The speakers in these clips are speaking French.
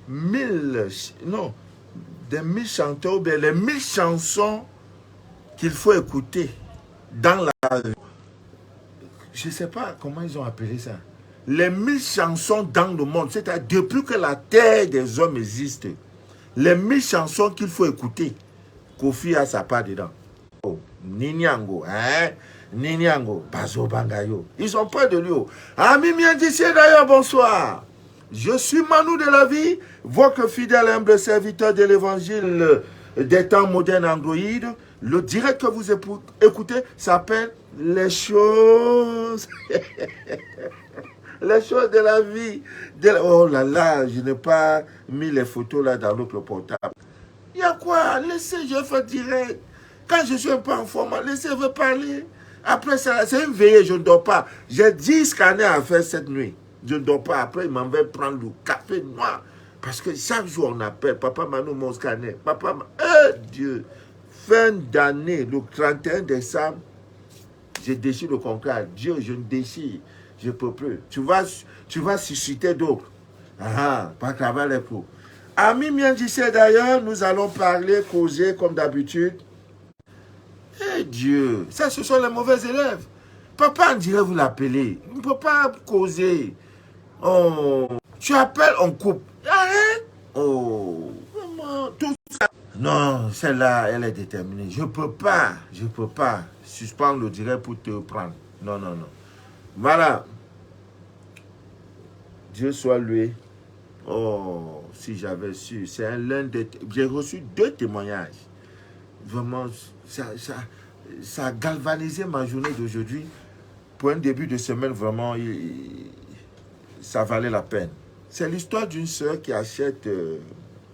1000, non, des 1000 chanteurs, ou bien les 1000 chansons qu'il faut écouter dans la vie. Je ne sais pas comment ils ont appelé ça. Les 1000 chansons dans le monde, c'est-à-dire depuis que la terre des hommes existe, les 1000 chansons qu'il faut écouter, Kofi a sa part dedans. Oh, Ninyango, hein? Ninyango, Bazo Bangayo. Ils sont près de lui. Ami Miendici d'ailleurs, bonsoir. Je suis Manu de la vie, votre fidèle humble serviteur de l'évangile des temps modernes Android. Le direct que vous écoutez s'appelle Les choses. Les choses de la vie. Oh là là, je n'ai pas mis les photos là dans l'autre portable. Il y a quoi? Laissez, je fais direct. Quand je suis un peu en forme, laissez-moi parler. Après ça, c'est une veillée, je ne dors pas. J'ai 10 scanners à faire cette nuit. Je ne dors pas. Après, il m'en va prendre le café noir. Parce que chaque jour, on appelle. Papa Manu, mon scanner. Papa, Dieu. Fin d'année, le 31 décembre, je déchire le concret. Dieu, je ne déchire. Je ne peux plus. Tu vas susciter d'autres. Ah, pas travail les pour. Ami Miendici d'ailleurs, nous allons parler, causer comme d'habitude. Eh Dieu, ça ce sont les mauvais élèves. Papa, on dirait vous l'appeler. On ne peut pas causer. Oh, tu appelles, on coupe. Arrête. Oh, vraiment, tout ça. Non, celle-là, elle est déterminée. Je ne peux pas. Suspendre le direct pour te prendre. Non. Voilà. Dieu soit loué. Oh, si j'avais su. C'est l'un des... J'ai reçu 2 témoignages. Vraiment, ça a galvanisé ma journée d'aujourd'hui. Pour un début de semaine, vraiment, ça valait la peine. C'est l'histoire d'une sœur qui achète,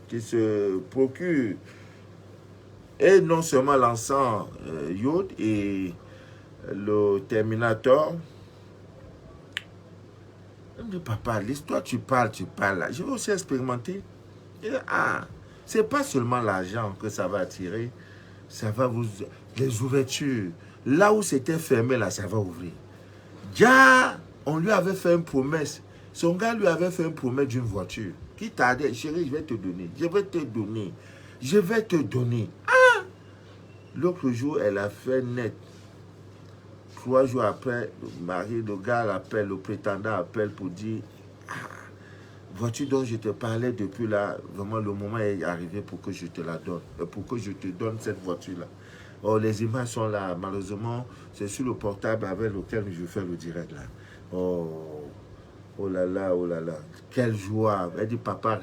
qui se procure, et non seulement l'encens Yod et le Terminator. Elle me dit, papa, l'histoire, tu parles là. Je vais aussi expérimenter. C'est pas seulement l'argent que ça va attirer, ça va vous... Les ouvertures, là où c'était fermé, là, ça va ouvrir. Déjà, on lui avait fait une promesse. Son gars lui avait fait une promesse d'une voiture. Qui tardait, chérie, je vais te donner. Ah! L'autre jour, elle a fait net. 3 jours après, le gars l'appelle, le prétendant appelle pour dire, voiture dont je te parlais depuis là, vraiment le moment est arrivé pour que je te la donne, pour que je te donne cette voiture-là. Oh, les images sont là, malheureusement, c'est sur le portable avec lequel je fais le direct là. Oh là là, quelle joie. Elle dit, papa,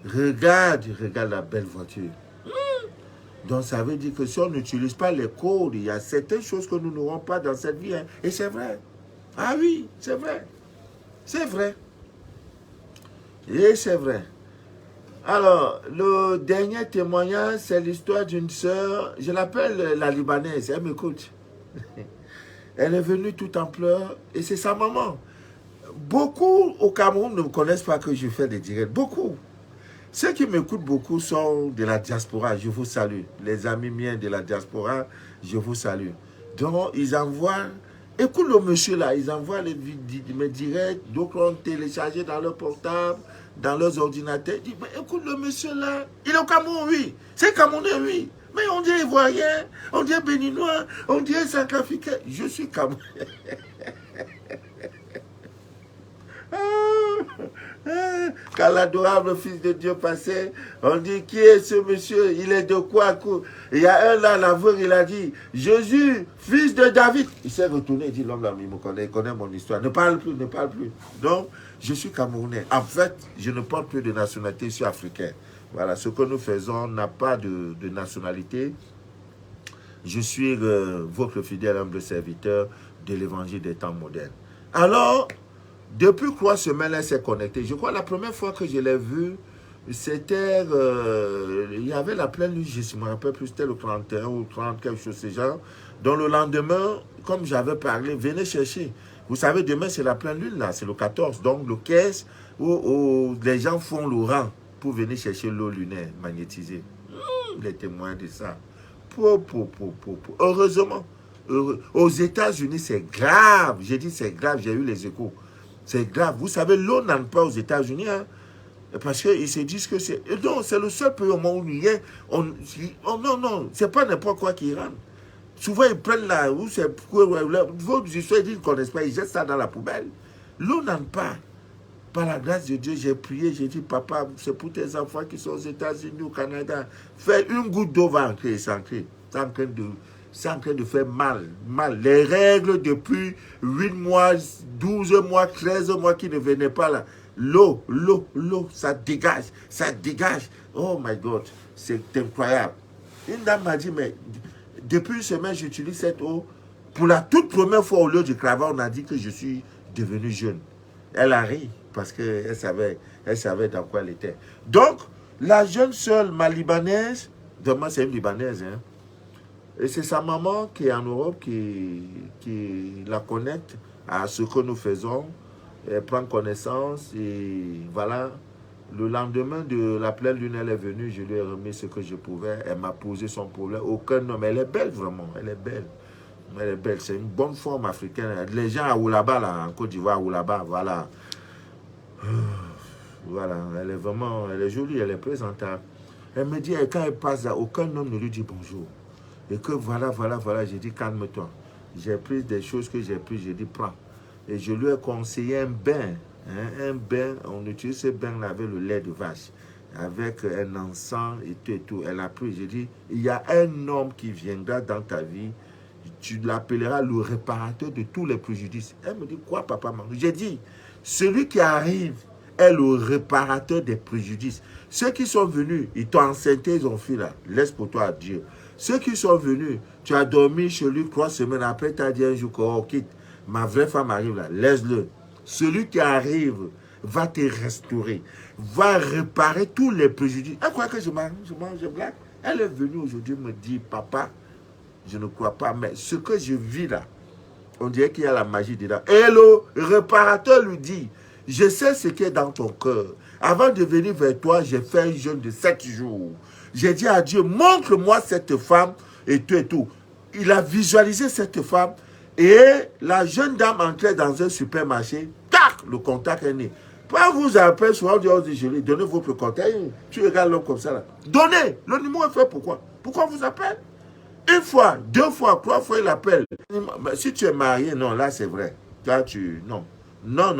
regarde la belle voiture. Donc ça veut dire que si on n'utilise pas les codes, il y a certaines choses que nous n'aurons pas dans cette vie. Hein. Et c'est vrai. Ah oui, c'est vrai. C'est vrai. Et c'est vrai. Alors, le dernier témoignage, c'est l'histoire d'une sœur. Je l'appelle la Libanaise. Elle m'écoute. Elle est venue tout en pleurs. Et c'est sa maman. Beaucoup au Cameroun ne me connaissent pas que je fais des directs. Beaucoup. Ceux qui m'écoutent beaucoup sont de la diaspora, je vous salue. Les amis miens de la diaspora, je vous salue. Donc, ils envoient, écoute le monsieur là, ils envoient mes directs, donc on téléchargé dans leur portable, dans leurs ordinateurs. Ils disent, mais écoute le monsieur là, il est au Cameroun, oui. C'est Camerounais, oui. Mais on dit Ivoirien, on dit Béninois, on dit Centrafricain. Je suis Camerounais. Quand l'adorable Fils de Dieu passait, on dit, qui est ce monsieur? Il est de quoi? Il y a un là, l'aveugle, il a dit, Jésus, fils de David. Il s'est retourné, il dit, l'homme là, il connaît mon histoire. Ne parle plus. Donc, je suis Camerounais. En fait, je ne porte plus de nationalité, je suis africain. Voilà, ce que nous faisons n'a pas de nationalité. Je suis votre fidèle humble serviteur de l'évangile des temps modernes. Alors, depuis 3 semaines, elle s'est connectée. Je crois que la première fois que je l'ai vue, c'était... il y avait la pleine lune, je ne me rappelle plus, c'était le 31 ou 30, quelque chose de ce genre. Donc le lendemain, comme j'avais parlé, venez chercher. Vous savez, demain, c'est la pleine lune, là, c'est le 14. Donc le 15, où les gens font le rang pour venir chercher l'eau lunaire magnétisée. Les témoins de ça. Heureusement, aux États-Unis, c'est grave. J'ai dit c'est grave, j'ai eu les échos. C'est grave. Vous savez, l'eau n'entre pas aux États-Unis, hein, parce qu'ils se disent que c'est... Non, c'est le seul pays au monde où il y a... non, c'est pas n'importe quoi qui rentre. Souvent, ils prennent là, où c'est... Vos histoires, ils ne connaissent pas, ils jettent ça dans la poubelle. L'eau n'entre pas. Par la grâce de Dieu, j'ai prié, j'ai dit, papa, c'est pour tes enfants qui sont aux États-Unis, au Canada. Fais une goutte d'eau, va entrer, c'est ancré. C'est en train de faire mal. Les règles depuis 8 mois, 12 mois, 13 mois qui ne venaient pas là. L'eau, ça dégage, ça dégage. Oh my God, c'est incroyable. Une dame m'a dit, mais depuis une semaine, j'utilise cette eau. Pour la toute première fois, au lieu du cravate, on a dit que je suis devenu jeune. Elle a ri parce qu'elle savait dans quoi elle était. Donc, la jeune sœur, ma libanaise, demain c'est une libanaise, hein, et c'est sa maman qui est en Europe qui la connecte à ce que nous faisons. Elle prend connaissance et voilà. Le lendemain de la pleine lune, elle est venue, je lui ai remis ce que je pouvais. Elle m'a posé son problème. Aucun homme. Elle est belle vraiment. Elle est belle. Elle est belle. C'est une bonne forme africaine. Les gens à Oulaba, là, en Côte d'Ivoire, à Oulaba, voilà. Voilà. Elle est vraiment, elle est jolie, elle est présentable. Elle me dit, quand elle passe là, aucun homme ne lui dit bonjour. Et que voilà. J'ai dit, calme-toi. J'ai pris des choses que j'ai prises. J'ai dit, prends. Et je lui ai conseillé un bain. Un bain, on utilise ce bain-là avec le lait de vache, avec un encens et tout. Elle a pris, j'ai dit, il y a un homme qui viendra dans ta vie, tu l'appelleras le réparateur de tous les préjudices. Elle me dit, quoi, papa, maman? J'ai dit, celui qui arrive est le réparateur des préjudices. Ceux qui sont venus, ils t'ont enceinté, ils ont fui là. Laisse pour toi à Dieu. Ceux qui sont venus, tu as dormi chez lui 3 semaines après, tu as dit un jour, oh, quitte, ma vraie femme arrive là, laisse-le. Celui qui arrive va te restaurer, va réparer tous les préjudices. Elle croit que je blague. Elle est venue aujourd'hui me dire, papa, je ne crois pas, mais ce que je vis là, on dirait qu'il y a la magie dedans. Et le réparateur lui dit, je sais ce qui est dans ton cœur. Avant de venir vers toi, j'ai fait un jeûne de 7 jours. J'ai dit à Dieu, montre-moi cette femme et tout et tout. Il a visualisé cette femme et la jeune dame entrait dans un supermarché. Tac, le contact est né. Pas vous appelez souvent, on dit, je lui donnez votre contact. Tu regardes l'homme comme ça là. Donnez. Le numéro est fait pourquoi? Pourquoi vous appelez? Une fois, 2 fois, 3 fois, il appelle. Si tu es marié, non, là c'est vrai. Là, non. Non.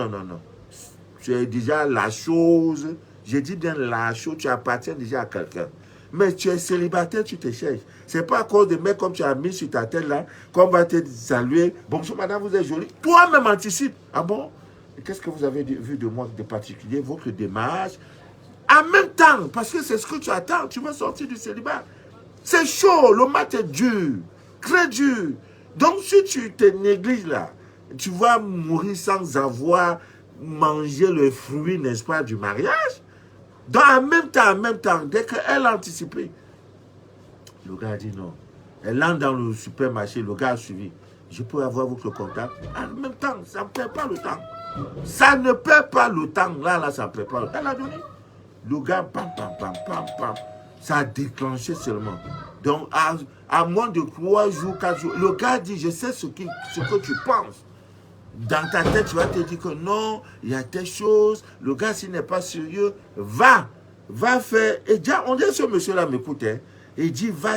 Tu es déjà la chose. J'ai dit bien la chose, tu appartiens déjà à quelqu'un. Mais tu es célibataire, tu te cherches. C'est pas à cause de mecs comme tu as mis sur ta tête là, qu'on va te saluer. Bonjour madame, vous êtes jolie. Toi-même anticipe. Ah bon? Qu'est-ce que vous avez vu de moi de particulier? Votre démarche. En même temps, parce que c'est ce que tu attends, tu vas sortir du célibat. C'est chaud, le mat est dur, très dur. Donc si tu te négliges là, tu vas mourir sans avoir mangé le fruit, n'est-ce pas, du mariage. Donc en même temps, dès qu'elle a anticipé, le gars a dit non. Elle entre dans le supermarché, le gars a suivi. Je peux avoir votre contact. En même temps, ça ne perd pas le temps. Ça ne perd pas le temps. Là, ça ne perd pas le temps. Elle a donné. Le gars, pam. Ça a déclenché seulement. Donc, à moins de 3 jours, 4 jours, le gars dit, je sais ce que tu penses. Dans ta tête, tu vas te dire que non, il y a telle chose. Le gars, s'il n'est pas sérieux, va faire. Et déjà, on dit, ce monsieur-là m'écoute. Hein, il dit, va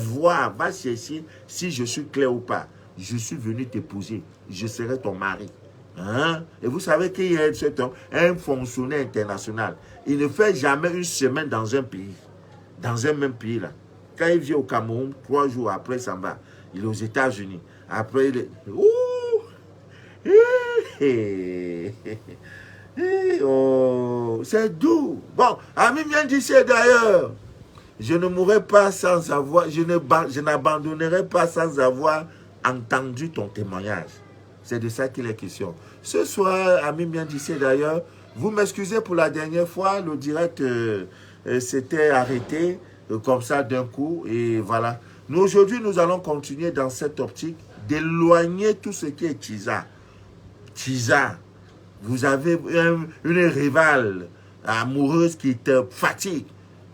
voir, va chercher si je suis clair ou pas. Je suis venu t'épouser. Je serai ton mari. Hein? Et vous savez qu'il y a un fonctionnaire international. Il ne fait jamais une semaine dans un pays. Dans un même pays, là. Quand il vient au Cameroun, 3 jours après, il s'en va. Il est aux États-Unis. Après, il est... Oh, c'est doux. Bon, Ami bien dit d'ailleurs, je ne mourrai pas sans avoir, je n'abandonnerai pas sans avoir entendu ton témoignage. C'est de ça qu'il est question. Ce soir, Ami bien dit d'ailleurs, vous m'excusez pour la dernière fois, le direct s'était arrêté comme ça d'un coup et voilà. Nous aujourd'hui, nous allons continuer dans cette optique d'éloigner tout ce qui est Tisa. Tisa, vous avez une rivale amoureuse qui te fatigue.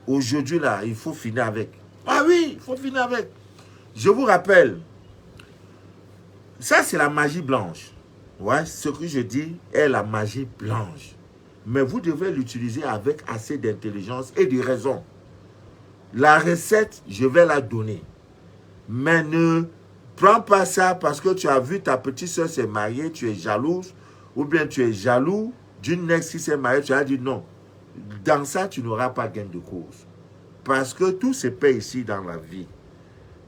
Aujourd'hui, là, il faut finir avec. Ah oui, il faut finir avec. Je vous rappelle, ça, c'est la magie blanche. Ouais, ce que je dis est la magie blanche. Mais vous devez l'utiliser avec assez d'intelligence et de raison. La recette, je vais la donner. Mais ne prends pas ça parce que tu as vu ta petite soeur s'est mariée, tu es jalouse, ou bien tu es jaloux d'une ex qui s'est mariée, tu as dit non. Dans ça, tu n'auras pas gain de cause. Parce que tout se paie ici dans la vie.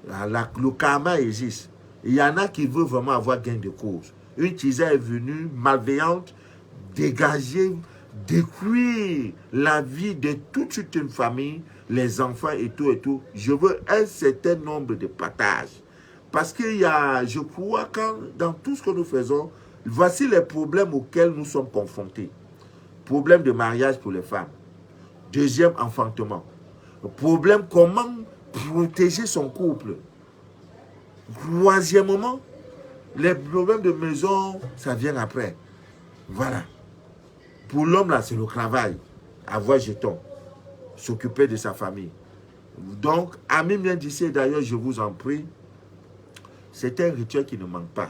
Le karma existe. Il y en a qui veulent vraiment avoir gain de cause. Une tisane est venue malveillante, dégager, détruire la vie de toute une famille, les enfants et tout et tout. Je veux un certain nombre de partages. Parce qu'il y a, je crois que dans tout ce que nous faisons, voici les problèmes auxquels nous sommes confrontés. Problème de mariage pour les femmes. Deuxième, enfantement. Problème, comment protéger son couple. Troisièmement, les problèmes de maison, ça vient après. Voilà. Pour l'homme, là, c'est le travail. Avoir jeton. S'occuper de sa famille. Donc, amis bien d'ici, d'ailleurs, je vous en prie, c'est un rituel qui ne manque pas.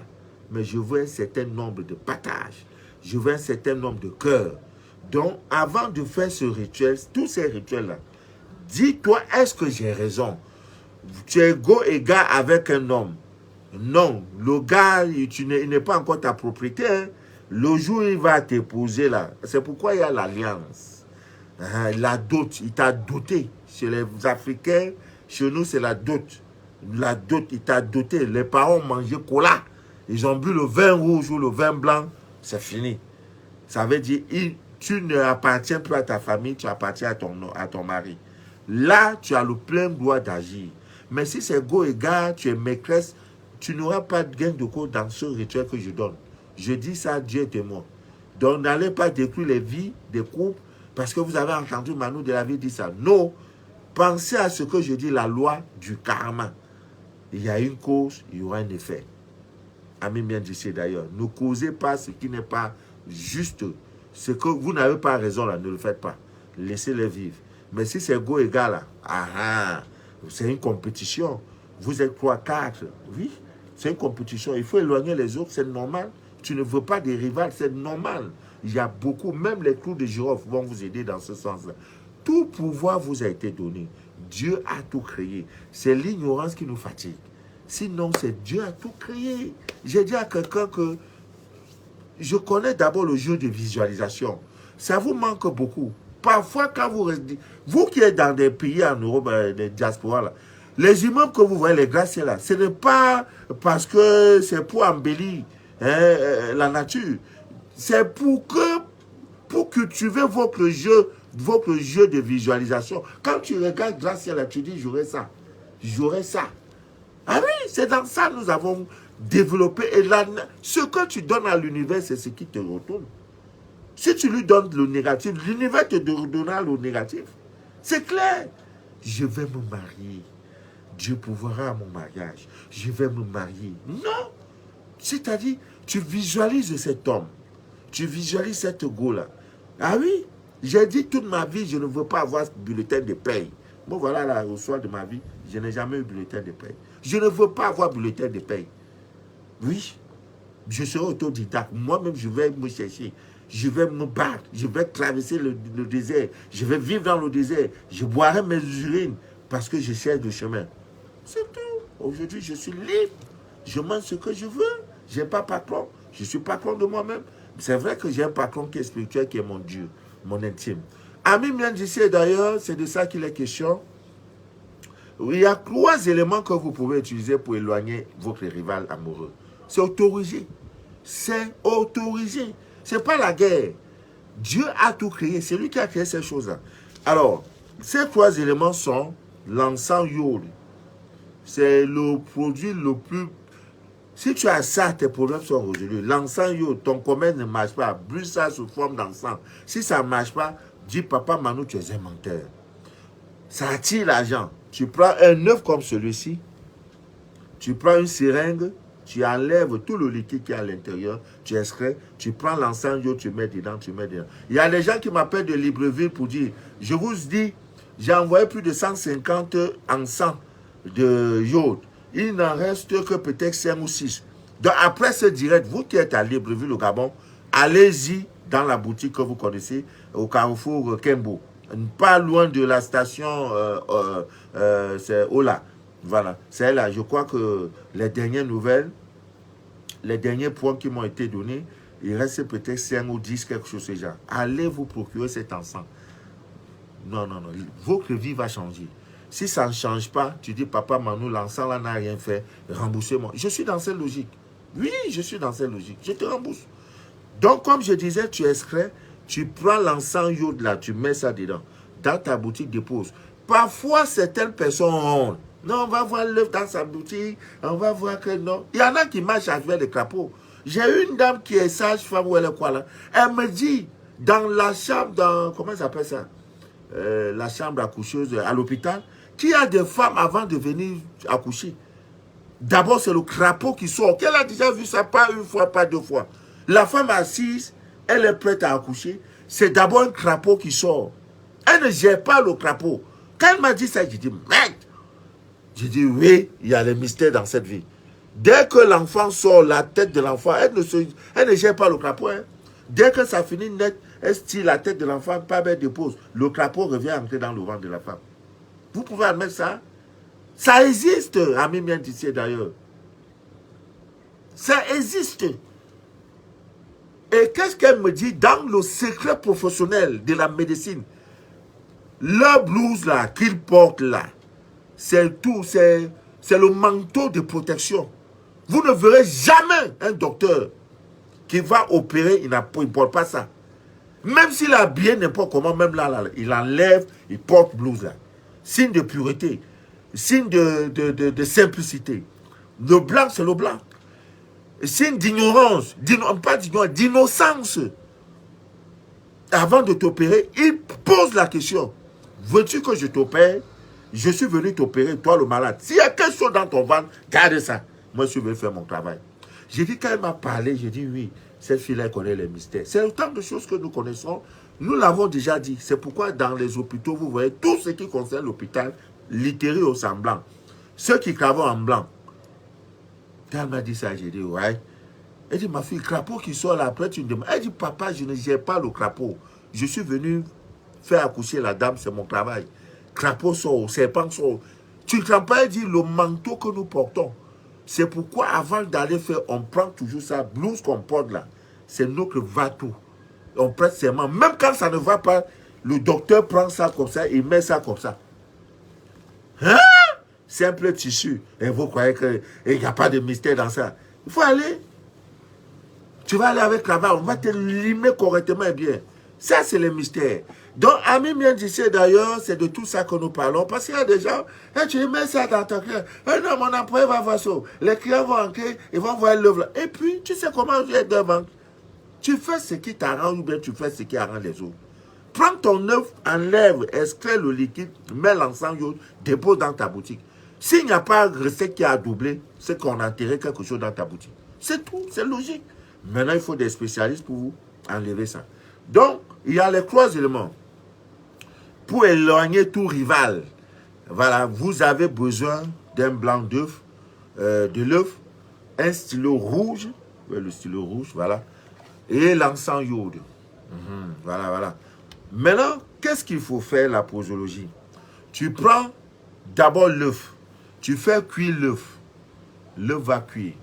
Mais je veux un certain nombre de partages. Je veux un certain nombre de cœurs. Donc, avant de faire ce rituel, tous ces rituels-là, dis-toi, est-ce que j'ai raison? Tu es go et gars avec un homme. Non, le gars, il n'est pas encore ta propriété. Hein. Le jour où il va t'épouser là, c'est pourquoi il y a l'alliance. La dot, il t'a doté. Chez les Africains, chez nous, c'est la dot. La dot, il t'a doté. Les parents ont mangé cola. Ils ont bu le vin rouge ou le vin blanc. C'est fini. Ça veut dire, tu ne appartiens plus à ta famille, tu appartiens à ton mari. Là, tu as le plein droit d'agir. Mais si c'est go et gars, tu es maîtresse, tu n'auras pas de gain de cause dans ce rituel que je donne. Je dis ça, Dieu est témoin. Donc, n'allez pas détruire les vies des couples parce que vous avez entendu Manu de la vie dire ça. Non, pensez à ce que je dis, la loi du karma. Il y a une cause, il y aura un effet. Ami bien d'ici d'ailleurs. Ne causez pas ce qui n'est pas juste. Ce que vous n'avez pas raison là, ne le faites pas. Laissez-les vivre. Mais si c'est go égal là, c'est une compétition. Vous êtes 3-4, oui, c'est une compétition. Il faut éloigner les autres, c'est normal. Tu ne veux pas des rivales, c'est normal. Il y a beaucoup, même les clous de girofle vont vous aider dans ce sens-là. Tout pouvoir vous a été donné. Dieu a tout créé. C'est l'ignorance qui nous fatigue. Sinon, c'est Dieu a tout créé. J'ai dit à quelqu'un que je connais d'abord le jeu de visualisation. Ça vous manque beaucoup. Parfois, quand vous qui êtes dans des pays en Europe, des diasporas, là, les immeubles que vous voyez, les glaciers là, ce n'est pas parce que c'est pour embellir la nature. C'est pour cultiver votre jeu de visualisation. Quand tu regardes glacier là, tu dis, j'aurai ça. J'aurai ça. Ah oui, c'est dans ça que nous avons développé. Et là, ce que tu donnes à l'univers, c'est ce qui te retourne. Si tu lui donnes le négatif, l'univers te redonnera le négatif. C'est clair. Je vais me marier. Dieu pourvoira à mon mariage. Je vais me marier. Non. C'est-à-dire, tu visualises cet homme. Tu visualises cette go-là. Ah oui, j'ai dit toute ma vie, je ne veux pas avoir bulletin de paye. Bon, voilà, là, au soir de ma vie, je n'ai jamais eu bulletin de paye. Je ne veux pas avoir bulletin de paye. Oui, je serai autodidacte. Moi-même, je vais me chercher. Je vais me battre. Je vais traverser le désert. Je vais vivre dans le désert. Je boirai mes urines parce que je cherche le chemin. C'est tout. Aujourd'hui, je suis libre. Je mange ce que je veux. Je n'ai pas patron. Je suis patron de moi-même. C'est vrai que j'ai un patron qui est spirituel, qui est mon Dieu, mon intime. Ami bien d'ici, d'ailleurs, c'est de ça qu'il est question. Il y a 3 éléments que vous pouvez utiliser pour éloigner votre rival amoureux. C'est autorisé. C'est autorisé. Ce n'est pas la guerre. Dieu a tout créé. C'est lui qui a créé ces choses-là. Alors, ces 3 éléments sont l'encens yod. C'est le produit le plus... Si tu as ça, tes problèmes sont résolus. L'encens yod, ton commerce ne marche pas. Brûle ça sous forme d'encens. Si ça ne marche pas, dis papa Manu, tu es un menteur. Ça attire l'argent. Tu prends un œuf comme celui-ci, tu prends une seringue, tu enlèves tout le liquide qui est à l'intérieur, tu extrais, tu prends l'encens yod, tu mets dedans, tu mets dedans. Il y a des gens qui m'appellent de Libreville pour dire, je vous dis, j'ai envoyé plus de 150 encens de yod. Il n'en reste que peut-être 5 ou 6. Donc après ce direct, vous qui êtes à Libreville au Gabon, allez-y dans la boutique que vous connaissez, au carrefour Kembo. Pas loin de la station, c'est Ola. Voilà, c'est là. Je crois que les dernières nouvelles, les derniers points qui m'ont été donnés, il reste peut-être 5 ou 10, quelque chose de ce genre. Allez vous procurer cet encens. Non, non, non. Votre vie va changer. Si ça ne change pas, tu dis, papa Manu, l'encens là n'a rien fait, remboursez-moi. Je suis dans cette logique. Oui, je suis dans cette logique. Je te rembourse. Donc, comme je disais, tu extrais, tu prends l'encens iode là, tu mets ça dedans. Dans ta boutique, dépose. Parfois, certaines personnes ont. Non, on va voir l'œuf dans sa boutique. On va voir que non. Il y en a qui marchent avec les crapauds. J'ai une dame qui est sage-femme, ou elle est quoi là. Elle me dit, dans la chambre, dans, comment ça s'appelle ça, la chambre accoucheuse à l'hôpital, qu'il y a des femmes avant de venir accoucher. D'abord, c'est le crapaud qui sort. Qu'elle a déjà vu ça, pas une fois, pas deux fois. La femme assise, elle est prête à accoucher. C'est d'abord un crapaud qui sort. Elle ne gère pas le crapaud. Quand elle m'a dit ça, j'ai dit, merde. J'ai dit, oui, il y a les mystères dans cette vie. Dès que l'enfant sort, la tête de l'enfant, elle ne gère pas le crapaud. Hein. Dès que ça finit net, elle tire la tête de l'enfant, pas belle dépose. Le crapaud revient entrer dans le ventre de la femme. Vous pouvez admettre ça? Ça existe, ami bien d'ici d'ailleurs. Ça existe. Et qu'est-ce qu'elle me dit? Dans le secret professionnel de la médecine, le blouse là, qu'il porte là, c'est tout, c'est le manteau de protection. Vous ne verrez jamais un docteur qui va opérer, il ne porte pas ça. Même s'il a bien n'importe comment, même là, il enlève, il porte blouse là. Signe de pureté, signe de simplicité. Le blanc, c'est le blanc. Signe d'ignorance, pas d'ignorance, d'innocence. Avant de t'opérer, il pose la question. Veux-tu que je t'opère? Je suis venu t'opérer, toi le malade. S'il y a quelque chose dans ton ventre, garde ça. Moi, je suis venu faire mon travail. J'ai dit, quand elle m'a parlé, j'ai dit, oui, cette fille-là, elle connaît les mystères. C'est autant de choses que nous connaissons. Nous l'avons déjà dit. C'est pourquoi dans les hôpitaux, vous voyez, tout ce qui concerne l'hôpital, littéré au sang blanc. Ceux qui travaillent en blanc. Quand elle m'a dit ça, j'ai dit, ouais. Elle dit, ma fille, crapaud qui sort là, après tu me demandes. Elle dit, papa, je ne gère pas le crapaud. Je suis venu faire accoucher la dame, c'est mon travail. Crapaud sort, serpent sort. Tu ne comprends pas, elle dit, le manteau que nous portons. C'est pourquoi avant d'aller faire, on prend toujours ça, blouse qu'on porte là. C'est notre va-tout. On prête serment. Même quand ça ne va pas, le docteur prend ça comme ça, il met ça comme ça. Hein? Simple tissu. Et vous croyez qu'il n'y a pas de mystère dans ça? Il faut aller. Tu vas aller avec la barre, on va te limer correctement et bien. Ça, c'est le mystère. Donc, ami bien d'ici, d'ailleurs, c'est de tout ça que nous parlons. Parce qu'il y a des gens, tu mets ça dans ton cœur. Non, mon employé va voir ça. Les clients vont entrer, ils vont voir l'œuvre. Et puis, tu sais comment je vais devant. Tu fais ce qui t'arrange ou bien tu fais ce qui arrange les autres. Prends ton œuvre, enlève, extrais le liquide, mets l'encens, dépose dans ta boutique. S'il n'y a pas de recette qui a doublé, c'est qu'on a enterré quelque chose dans ta boutique. C'est tout, c'est logique. Maintenant, il faut des spécialistes pour vous enlever ça. Donc, il y a les trois éléments. Pour éloigner tout rival, voilà, vous avez besoin d'un blanc d'œuf, de l'œuf, un stylo rouge, le stylo rouge, voilà, et l'encens iode. Voilà, voilà. Maintenant, qu'est-ce qu'il faut faire la posologie? Tu prends d'abord l'œuf, tu fais cuire l'œuf. L'œuf va cuire.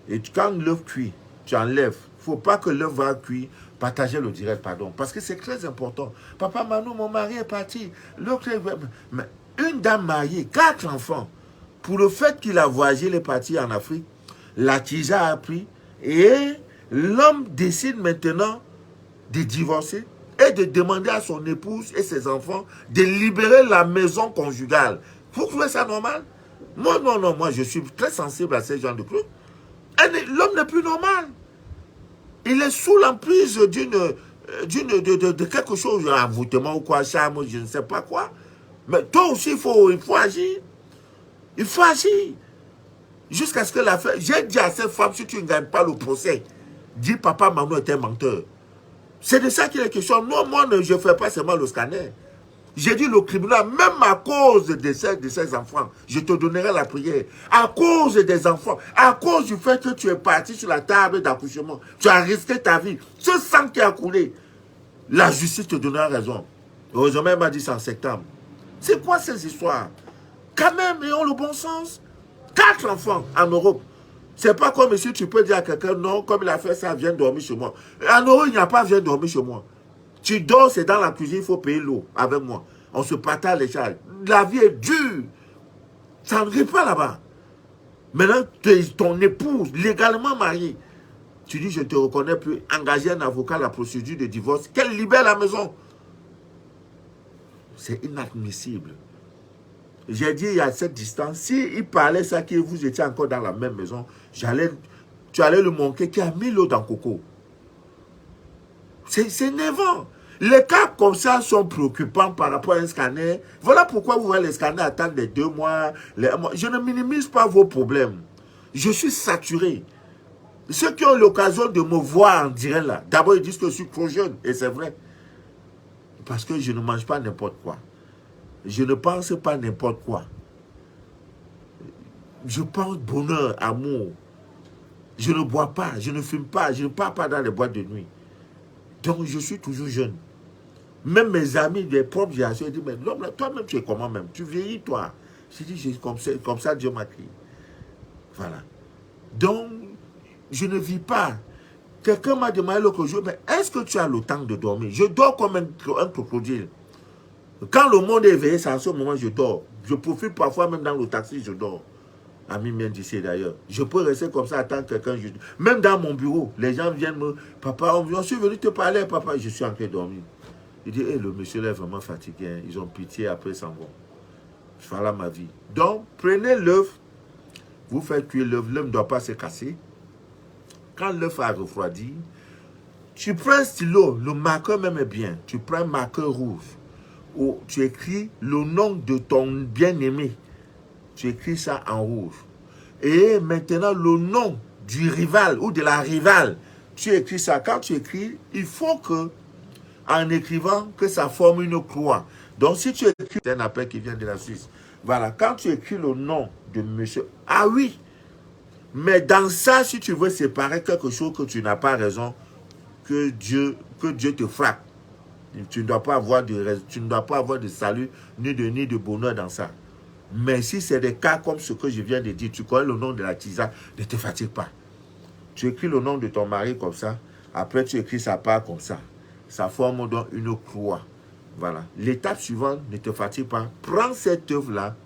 Et quand l'œuf cuit, tu enlèves. Il ne faut pas que l'œuf va cuire. Partagez le direct, pardon. Parce que c'est très important. Papa Manu, mon mari est parti. Mais une dame mariée, 4 enfants. Pour le fait qu'il a voyagé, il est parti en Afrique. La tisa a pris. Et l'homme décide maintenant de divorcer et de demander à son épouse et ses enfants de libérer la maison conjugale. Vous trouvez ça normal? Moi, non, non, moi je suis très sensible à ces gens de trucs. L'homme n'est plus normal. Il est sous l'emprise de quelque chose, un envoûtement ou quoi, charme, je ne sais pas quoi. Mais toi aussi, il faut agir. Il faut agir. Jusqu'à ce que la femme... J'ai dit à cette femme, si tu ne gagnes pas le procès, dis papa Manu est un menteur. C'est de ça qu'il est question. Non, moi, je ne fais pas seulement le scanner. J'ai dit le tribunal, même à cause de ces enfants, je te donnerai la prière. À cause des enfants, à cause du fait que tu es parti sur la table d'accouchement, tu as risqué ta vie. Ce sang qui a coulé, la justice te donnera raison. Heureusement, elle m'a dit ça en septembre. C'est quoi ces histoires? Quand même, ayons le bon sens. 4 enfants en Europe. C'est pas comme si tu peux dire à quelqu'un, non, comme il a fait ça, viens dormir chez moi. En Europe, il n'y a pas viens dormir chez moi. Tu dors, c'est dans la cuisine, il faut payer l'eau avec moi. On se partage les charges. La vie est dure. Ça ne rit pas là-bas. Maintenant, ton épouse, légalement mariée, tu dis, je ne te reconnais plus, engager un avocat à la procédure de divorce, qu'elle libère la maison. C'est inadmissible. J'ai dit, il y a cette distance, s'il parlait ça, que vous étiez encore dans la même maison, tu allais le manquer qui a mis l'eau dans le coco. C'est énervant. Les cas comme ça sont préoccupants par rapport à un scanner. Voilà pourquoi vous voyez les scanners attendre les 2 mois, les 1 mois. Je ne minimise pas vos problèmes. Je suis saturé. Ceux qui ont l'occasion de me voir en direct là, d'abord ils disent que je suis trop jeune. Et c'est vrai. Parce que je ne mange pas n'importe quoi. Je ne pense pas n'importe quoi. Je pense bonheur, amour. Je ne bois pas, je ne fume pas, je ne pars pas dans les boîtes de nuit. Donc je suis toujours jeune. Même mes amis, des propres générations, ils disent, mais l'homme, toi-même, tu es comment même? Tu vieillis, toi. Je dis, comme ça, Dieu m'a créé. Voilà. Donc, je ne vis pas. Quelqu'un m'a demandé l'autre jour, mais est-ce que tu as le temps de dormir? Je dors comme un crocodile. Quand le monde est éveillé, c'est à ce moment que je dors. Je profite parfois, même dans le taxi, je dors. Ami bien d'ici d'ailleurs. Je peux rester comme ça, attendre quelqu'un. Même dans mon bureau, les gens viennent me... Papa, on suis venu te parler, papa. Je suis en train de dormir. Il dit, hey, le monsieur là est vraiment fatigué. Hein. Ils ont pitié, après ils s'en vont. Voilà ma vie. Donc, prenez l'œuf. Vous faites cuire l'œuf. L'œuf ne doit pas se casser. Quand l'œuf a refroidi, tu prends un stylo. Le marqueur même est bien. Tu prends un marqueur rouge. Où tu écris le nom de ton bien-aimé. Tu écris ça en rouge. Et maintenant, le nom du rival ou de la rivale. Tu écris ça. Quand tu écris, il faut que en écrivant que ça forme une croix. Donc, si tu écris, c'est un appel qui vient de la Suisse. Voilà, quand tu écris le nom de monsieur, ah oui, mais dans ça, si tu veux séparer quelque chose que tu n'as pas raison, que Dieu te frappe. Tu ne dois pas avoir de salut, ni de bonheur dans ça. Mais si c'est des cas comme ce que je viens de dire, tu connais le nom de la tisane, ne te fatigue pas. Tu écris le nom de ton mari comme ça, après tu écris sa part comme ça. Ça forme donc une croix. Voilà. L'étape suivante, ne te fatigue pas. Prends cette œuvre-là,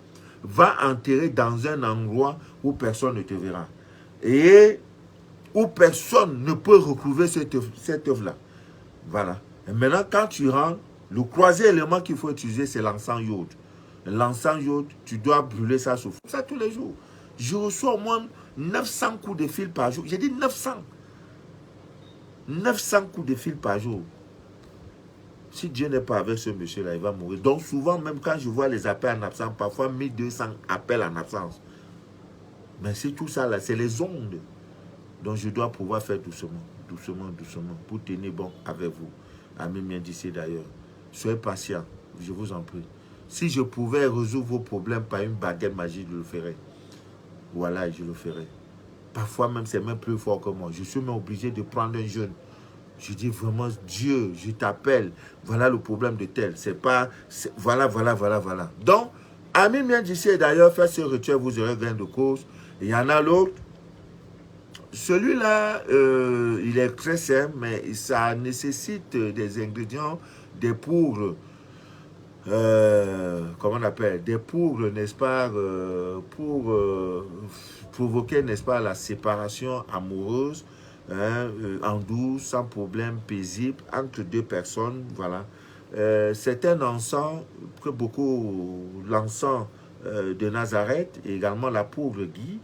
va enterrer dans un endroit où personne ne te verra. Et où personne ne peut recouvrir cette œuvre-là. Voilà. Et maintenant, quand tu rentres, le troisième élément qu'il faut utiliser, c'est l'encens iode. L'encens iode, tu dois brûler ça sur feu. Ça tous les jours. Je reçois au moins 900 coups de fil par jour. J'ai dit 900. 900 coups de fil par jour. Si Dieu n'est pas avec ce monsieur-là, il va mourir. Donc souvent, même quand je vois les appels en absence, parfois 1200 appels en absence. Mais c'est tout ça là, c'est les ondes. Donc je dois pouvoir faire doucement, doucement, doucement, pour tenir bon avec vous. Amis bien d'ici d'ailleurs. Soyez patient, je vous en prie. Si je pouvais résoudre vos problèmes par une baguette magique, je le ferais. Voilà, je le ferais. Parfois même, c'est même plus fort que moi. Je suis même obligé de prendre un jeûne. Je dis vraiment, Dieu, je t'appelle. Voilà le problème de tel. C'est pas... Voilà. Donc, amis bien d'ici et d'ailleurs, faites ce rituel, vous aurez gain de cause. Il y en a l'autre. Celui-là, il est très simple, mais ça nécessite des ingrédients, des poudres. Comment on appelle? Des poudres, n'est-ce pas, pour provoquer, n'est-ce pas, la séparation amoureuse. En douce, sans problème, paisible, entre deux personnes, voilà. C'est un encens que beaucoup, l'encens de Nazareth et également la poudre Guy,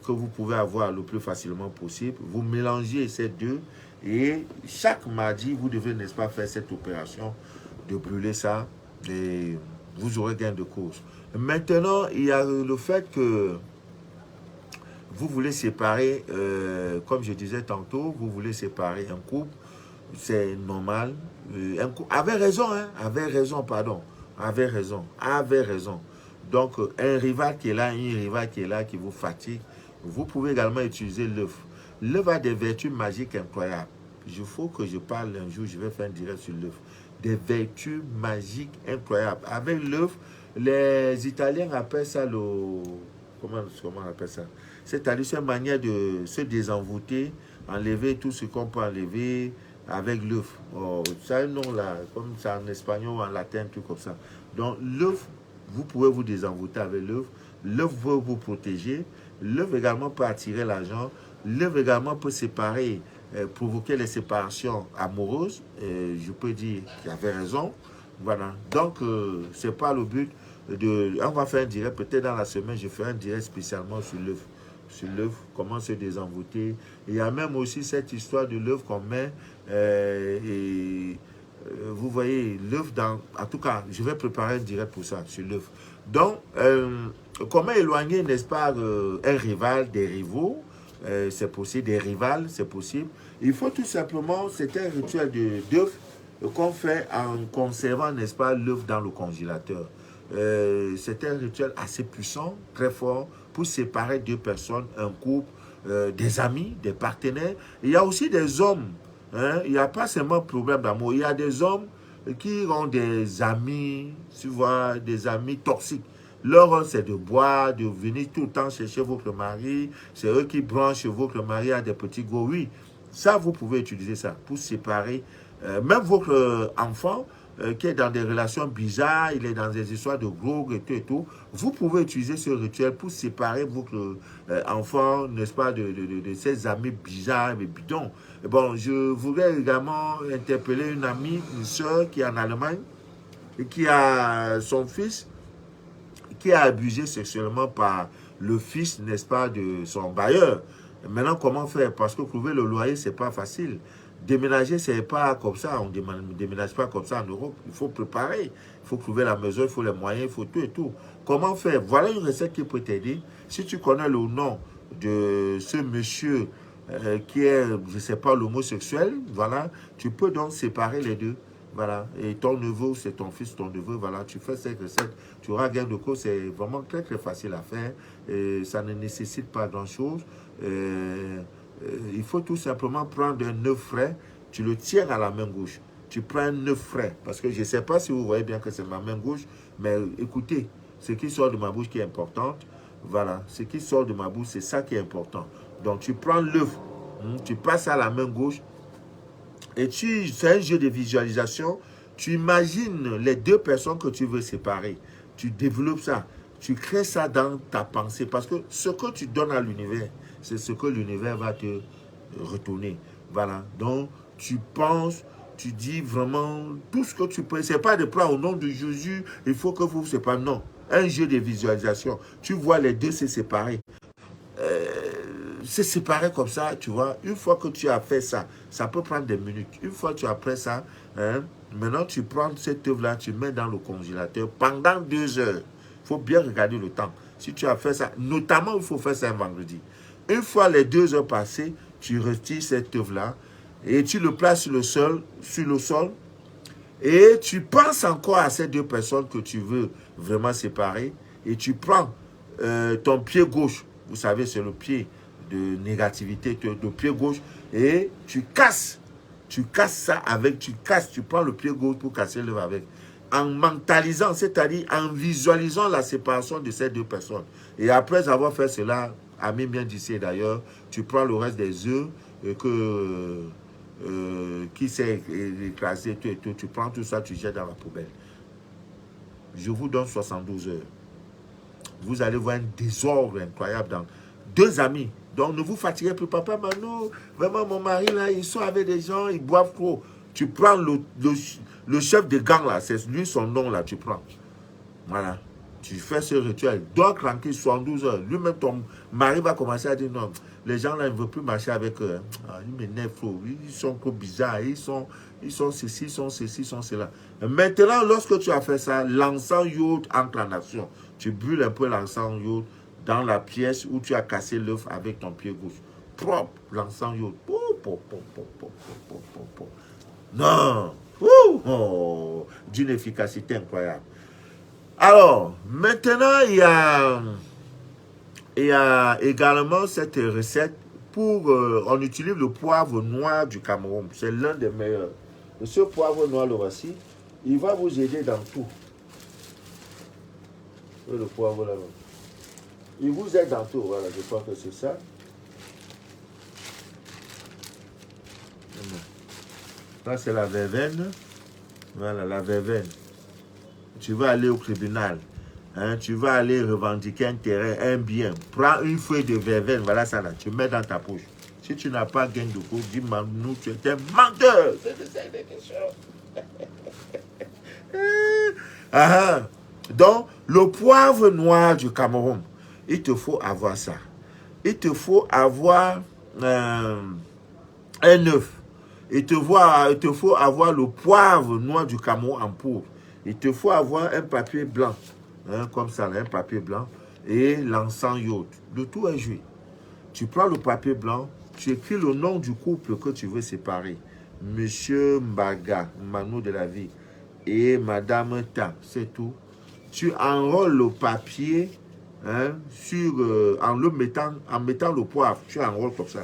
que vous pouvez avoir le plus facilement possible. Vous mélangez ces deux et chaque mardi, vous devez, n'est-ce pas, faire cette opération de brûler ça et vous aurez gain de cause. Maintenant, il y a le fait que vous voulez séparer, comme je disais tantôt, vous voulez séparer un couple, c'est normal. Un couple, avait raison, pardon. Avait raison, avait raison. Donc, un rival qui est là, une rival qui est là, qui vous fatigue, vous pouvez également utiliser l'œuf. L'œuf a des vertus magiques incroyables. Il faut que je parle un jour, je vais faire un direct sur l'œuf. Des vertus magiques incroyables. Avec l'œuf, les Italiens appellent ça le... comment on appelle ça? C'est-à-dire, c'est une manière de se désenvoûter, enlever tout ce qu'on peut enlever avec l'œuf. Oh, ça a un nom là, comme ça en espagnol ou en latin, tout comme ça. Donc, l'œuf, vous pouvez vous désenvoûter avec l'œuf. L'œuf peut vous protéger. L'œuf également peut attirer l'argent. L'œuf également peut séparer, provoquer les séparations amoureuses. Je peux dire qu'il avait raison. Voilà. Donc, ce n'est pas le but de... On va faire un direct, peut-être dans la semaine, je ferai un direct spécialement sur l'œuf. Sur l'œuf, comment se désenvoûter. Il y a même aussi cette histoire de l'œuf qu'on met vous voyez, l'œuf dans... En tout cas, je vais préparer un direct pour ça, sur l'œuf. Donc, comment éloigner, n'est-ce pas, un rival des rivaux? C'est possible, des rivales, c'est possible. Il faut tout simplement, c'est un rituel d'œuf qu'on fait en conservant, n'est-ce pas, l'œuf dans le congélateur. C'est un rituel assez puissant, très fort, pour séparer deux personnes, un couple, des amis, des partenaires. Il y a aussi des hommes. Hein? Il n'y a pas seulement problème d'amour. Il y a des hommes qui ont des amis, tu vois, des amis toxiques. Leur rôle, c'est de boire, de venir tout le temps chercher votre mari. C'est eux qui branchent votre mari à des petits gros. Oui, ça, vous pouvez utiliser ça pour séparer. Même votre enfant qui est dans des relations bizarres, il est dans des histoires de gros et tout. Vous pouvez utiliser ce rituel pour séparer votre enfant, n'est-ce pas, de ses amis bizarres et bidons. Bon, je voudrais également interpeller une amie, une soeur qui est en Allemagne et qui a son fils qui a abusé sexuellement par le fils, n'est-ce pas, de son bailleur. Maintenant, comment faire? Parce que trouver le loyer, c'est pas facile. Déménager, c'est pas comme ça. On ne déménage pas comme ça en Europe. Il faut préparer. Il faut trouver la maison, il faut les moyens, il faut tout et tout. Comment faire? Voilà une recette qui peut t'aider. Si tu connais le nom de ce monsieur qui est, je ne sais pas, l'homosexuel, voilà, tu peux donc séparer les deux. Voilà, et ton neveu, c'est ton fils, ton neveu, voilà, tu fais cette recette, tu auras gain de cause, c'est vraiment très très facile à faire, et ça ne nécessite pas grand chose. Il faut tout simplement prendre un œuf frais, tu le tiens à la main gauche, tu prends un œuf frais, parce que je ne sais pas si vous voyez bien que c'est ma main gauche, mais écoutez, ce qui sort de ma bouche qui est important, voilà, ce qui sort de ma bouche, c'est ça qui est important. Donc tu prends l'œuf, tu passes à la main gauche, et c'est un jeu de visualisation. Tu imagines les deux personnes que tu veux séparer. Tu développes ça. Tu crées ça dans ta pensée. Parce que ce que tu donnes à l'univers, c'est ce que l'univers va te retourner. Voilà. Donc, tu penses, tu dis vraiment tout ce que tu peux. Ce n'est pas de prendre au nom de Jésus, il faut que vous vous séparez. Non. Un jeu de visualisation. Tu vois les deux se séparer. C'est séparé comme ça, tu vois. Une fois que tu as fait ça, ça peut prendre des minutes. Une fois que tu as fait ça, hein, maintenant tu prends cette œuvre-là, tu mets dans le congélateur pendant 2 heures. Il faut bien regarder le temps. Si tu as fait ça, notamment il faut faire ça un vendredi. Une fois les 2 heures passées, tu retires cette œuvre-là et tu le places sur le sol, et tu penses encore à ces deux personnes que tu veux vraiment séparer, et tu prends ton pied gauche, vous savez, c'est le pied de négativité, de pied gauche, et tu casses ça avec, tu prends le pied gauche pour casser l'œuf avec, en mentalisant, c'est-à-dire en visualisant la séparation de ces deux personnes. Et après avoir fait cela, ami bien d'ici d'ailleurs, tu prends le reste des œufs qui s'est écrasé, tu prends tout ça, tu jettes dans la poubelle. Je vous donne 72 heures. Vous allez voir un désordre incroyable dans 2 amis. Donc, ne vous fatiguez plus. Papa, Manu, vraiment, mon mari, là, ils sont avec des gens, ils boivent trop. Tu prends le chef de gang, là, c'est lui, son nom, là, tu prends. Voilà. Tu fais ce rituel. Donc, tranquille, 72 heures. Lui-même, ton mari va commencer à dire, non, les gens, là, ils ne veulent plus marcher avec eux. Ah, ils m'énervent trop. Ils sont trop bizarres. Ils sont ceci, ils sont cela. Maintenant, lorsque tu as fait ça, l'encens yod entre en action. Tu brûles un peu l'encens yod dans la pièce où tu as cassé l'œuf avec ton pied gauche. Propre, l'encens yod. Non! D'une efficacité incroyable. Alors, maintenant, il y a également cette recette pour... on utilise le poivre noir du Cameroun. C'est l'un des meilleurs. Et ce poivre noir, le voici. Il va vous aider dans tout. Le poivre là-bas. Il vous aide dans tout. Voilà, je crois que c'est ça. Ça, c'est la verveine. Voilà, la verveine. Tu vas aller au tribunal. Hein, tu vas aller revendiquer un terrain, un bien. Prends une feuille de verveine. Voilà ça là. Tu mets dans ta poche. Si tu n'as pas gain de cause, dis-moi, nous, tu es un menteur. C'est ça la question. Donc, le poivre noir du Cameroun, il te faut avoir ça. Il te faut avoir un œuf. Il te faut avoir le poivre noir du Cameroun en poudre. Il te faut avoir un papier blanc, hein, comme ça, un papier blanc, et l'encens iode. Le tout est joué. Tu prends le papier blanc, tu écris le nom du couple que tu veux séparer. Monsieur Mbaga, Manu de la vie, et Madame Ta, c'est tout. Tu enrôles le papier, hein, en mettant le poivre. Tu enrôles comme ça.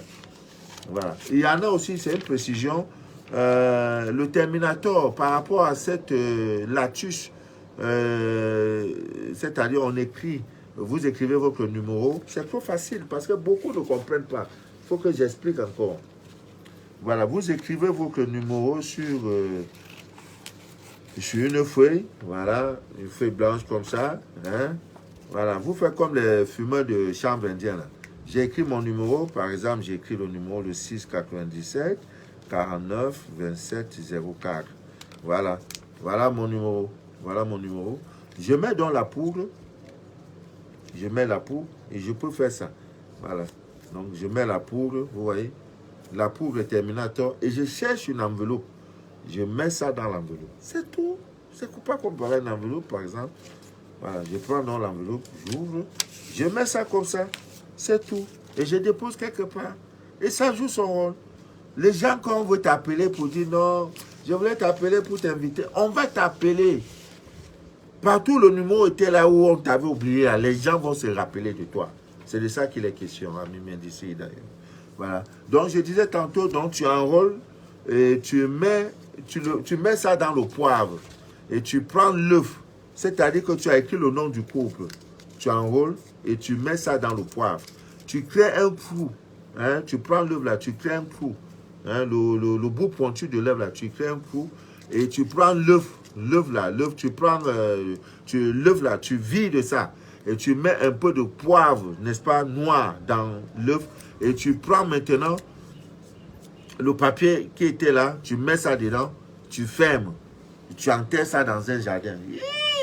Voilà. Il y en a aussi, c'est une précision, le terminator par rapport à cette latus, c'est-à-dire on écrit, vous écrivez votre numéro, c'est trop facile parce que beaucoup ne comprennent pas. Il faut que j'explique encore. Voilà, vous écrivez votre numéro sur une feuille, voilà, une feuille blanche comme ça, hein. Voilà, vous faites comme les fumeurs de chambre indienne là. J'ai écrit mon numéro, par exemple, j'ai écrit le numéro de 697 49 27 04. Voilà, voilà mon numéro. Voilà mon numéro. Je mets dans la poudre. Je mets la poudre et je peux faire ça. Voilà. Donc, je mets la poudre, vous voyez. La poudre est terminator et je cherche une enveloppe. Je mets ça dans l'enveloppe. C'est tout. C'est pas comparer une enveloppe, par exemple. Voilà, je prends dans l'enveloppe, j'ouvre. Je mets ça comme ça. C'est tout. Et je dépose quelque part. Et ça joue son rôle. Les gens, quand on veut t'appeler pour dire non, je voulais t'appeler pour t'inviter, on va t'appeler. Partout, le numéro était là où on t'avait oublié. Là. Les gens vont se rappeler de toi. C'est de ça qu'il est question, ami Mendici d'ailleurs. Voilà. Donc, je disais tantôt, donc tu enrôles et tu mets ça dans le poivre. Et tu prends l'œuf. C'est-à-dire que tu as écrit le nom du couple. Tu enrôles et tu mets ça dans le poivre. Tu crées un trou. Hein, tu prends l'œuf là, tu crées un trou. Hein, le bout pointu de l'œuf là, tu crées un trou. Et tu prends l'œuf là, tu prends l'œuf là, tu vides ça. Et tu mets un peu de poivre, n'est-ce pas, noir dans l'œuf. Et tu prends maintenant le papier qui était là, tu mets ça dedans, tu fermes. Tu enterres ça dans un jardin.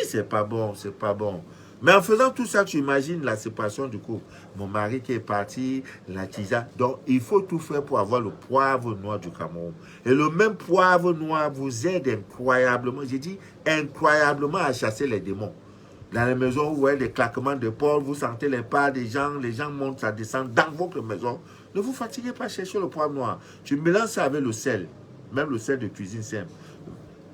C'est pas bon, c'est pas bon. Mais en faisant tout ça, tu imagines la séparation du couple. Mon mari qui est parti, la tisa. Donc, il faut tout faire pour avoir le poivre noir du Cameroun. Et le même poivre noir vous aide incroyablement, j'ai dit incroyablement à chasser les démons. Dans les maisons, vous voyez des claquements de porte, vous sentez les pas des gens, les gens montent, ça descend dans votre maison. Ne vous fatiguez pas à chercher le poivre noir. Tu mélanges ça avec le sel, même le sel de cuisine simple.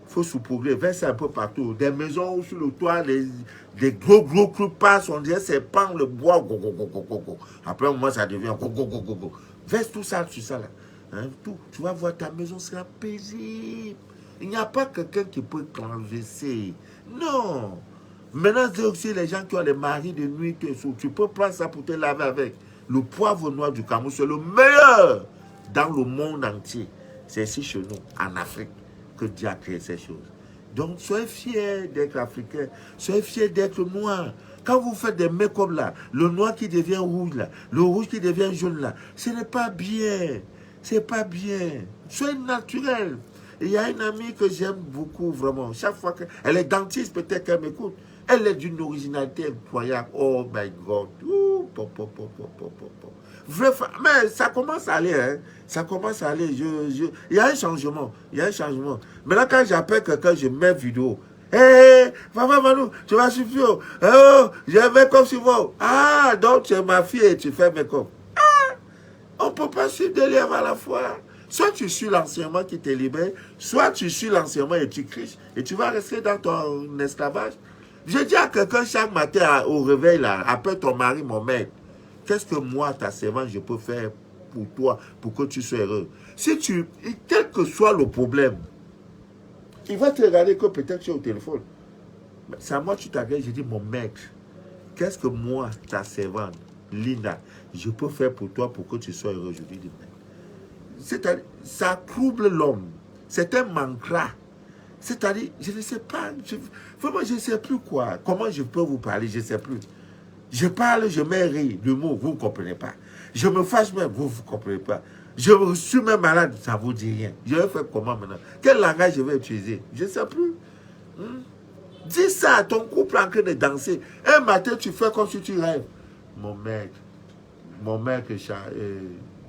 Il faut saupoudrer, verse un peu partout. Des maisons où sur le toit, des gros clous passent, on dirait c'est pan le bois. Go, go, go, go, go, go. Après un moment, ça devient go, go, go, go, go. Verse tout ça sur ça là. Hein, tout. Tu vas voir, ta maison sera paisible. Il n'y a pas quelqu'un qui peut t'enlever. Non. Maintenant, c'est aussi les gens qui ont les maris de nuit. Tu peux prendre ça pour te laver avec. Le poivre noir du Cameroun, c'est le meilleur dans le monde entier. C'est ici chez nous, en Afrique, que Dieu a créé ces choses. Donc, soyez fiers d'être africains. Soyez fiers d'être noirs. Quand vous faites des make-up là, le noir qui devient rouge là, le rouge qui devient jaune là, ce n'est pas bien. C'est pas bien. Soyez naturel. Il y a une amie que j'aime beaucoup, vraiment. Chaque fois qu'elle est dentiste, peut-être qu'elle m'écoute. Elle est d'une originalité incroyable. Oh my God. Ouh, mais ça commence à aller. Hein. Ça commence à aller. Il y a un changement. Il y a un changement. Maintenant, quand j'appelle quelqu'un, je mets vidéo. Hé, maman Manu, tu vas suffire. Oh, j'ai un make-up sur moi. Ah, donc tu es ma fille et tu fais make-up. Ah, on ne peut pas suivre des livres à la fois. Soit tu suis l'enseignement qui te libère, soit tu suis l'enseignement et tu criches. Et tu vas rester dans ton esclavage. Je dis à quelqu'un chaque matin au réveil, là, appelle ton mari, mon mec. Qu'est-ce que moi, ta servante, je peux faire pour toi, pour que tu sois heureux? Si tu, quel que soit le problème, il va te regarder que peut-être tu es au téléphone. C'est à moi que tu t'agrèges, je dis, mon mec, qu'est-ce que moi, ta servante, Lina, je peux faire pour toi pour que tu sois heureux aujourd'hui? C'est-à-dire, ça trouble l'homme. C'est un mantra. C'est-à-dire, je ne sais pas, vraiment, je ne sais plus quoi. Comment je peux vous parler, je ne sais plus. Je parle, je mets rire, le mot, vous ne comprenez pas. Je me fâche même, vous ne comprenez pas. Je suis même malade, ça ne vous dit rien. Je vais faire comment maintenant? Quel langage je vais utiliser? Je ne sais plus. Dis ça à ton couple en train de danser. Un matin, tu fais comme si tu rêves. Mon mec,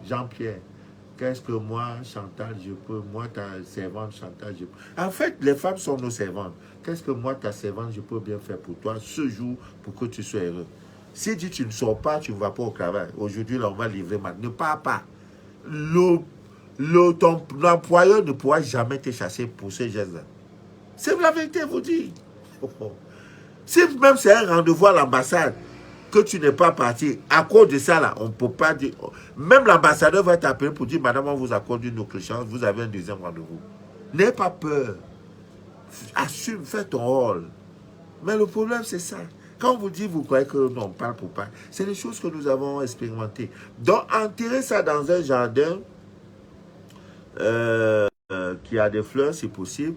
Jean-Pierre, qu'est-ce que moi, Chantal, je peux, moi, ta servante, Chantal, je peux. En fait, les femmes sont nos servantes. Qu'est-ce que moi, ta servante, je peux bien faire pour toi ce jour pour que tu sois heureux? Si dit tu ne sors pas, tu ne vas pas au travail. Aujourd'hui, là, on va livrer maintenant. Ne pars pas. Ton employeur ne pourra jamais te chasser pour ce geste-là. C'est la vérité, vous dit. Si même c'est un rendez-vous à l'ambassade, que tu n'es pas parti, à cause de ça, là, on ne peut pas dire. Même l'ambassadeur va t'appeler pour dire, madame, on vous accorde une autre chance, vous avez un deuxième rendez-vous. N'aie pas peur. Assume, fais ton rôle. Mais le problème, c'est ça. Quand on vous dit, vous croyez que non, on parle pour pas. C'est des choses que nous avons expérimentées. Donc, enterrer ça dans un jardin qui a des fleurs, si possible,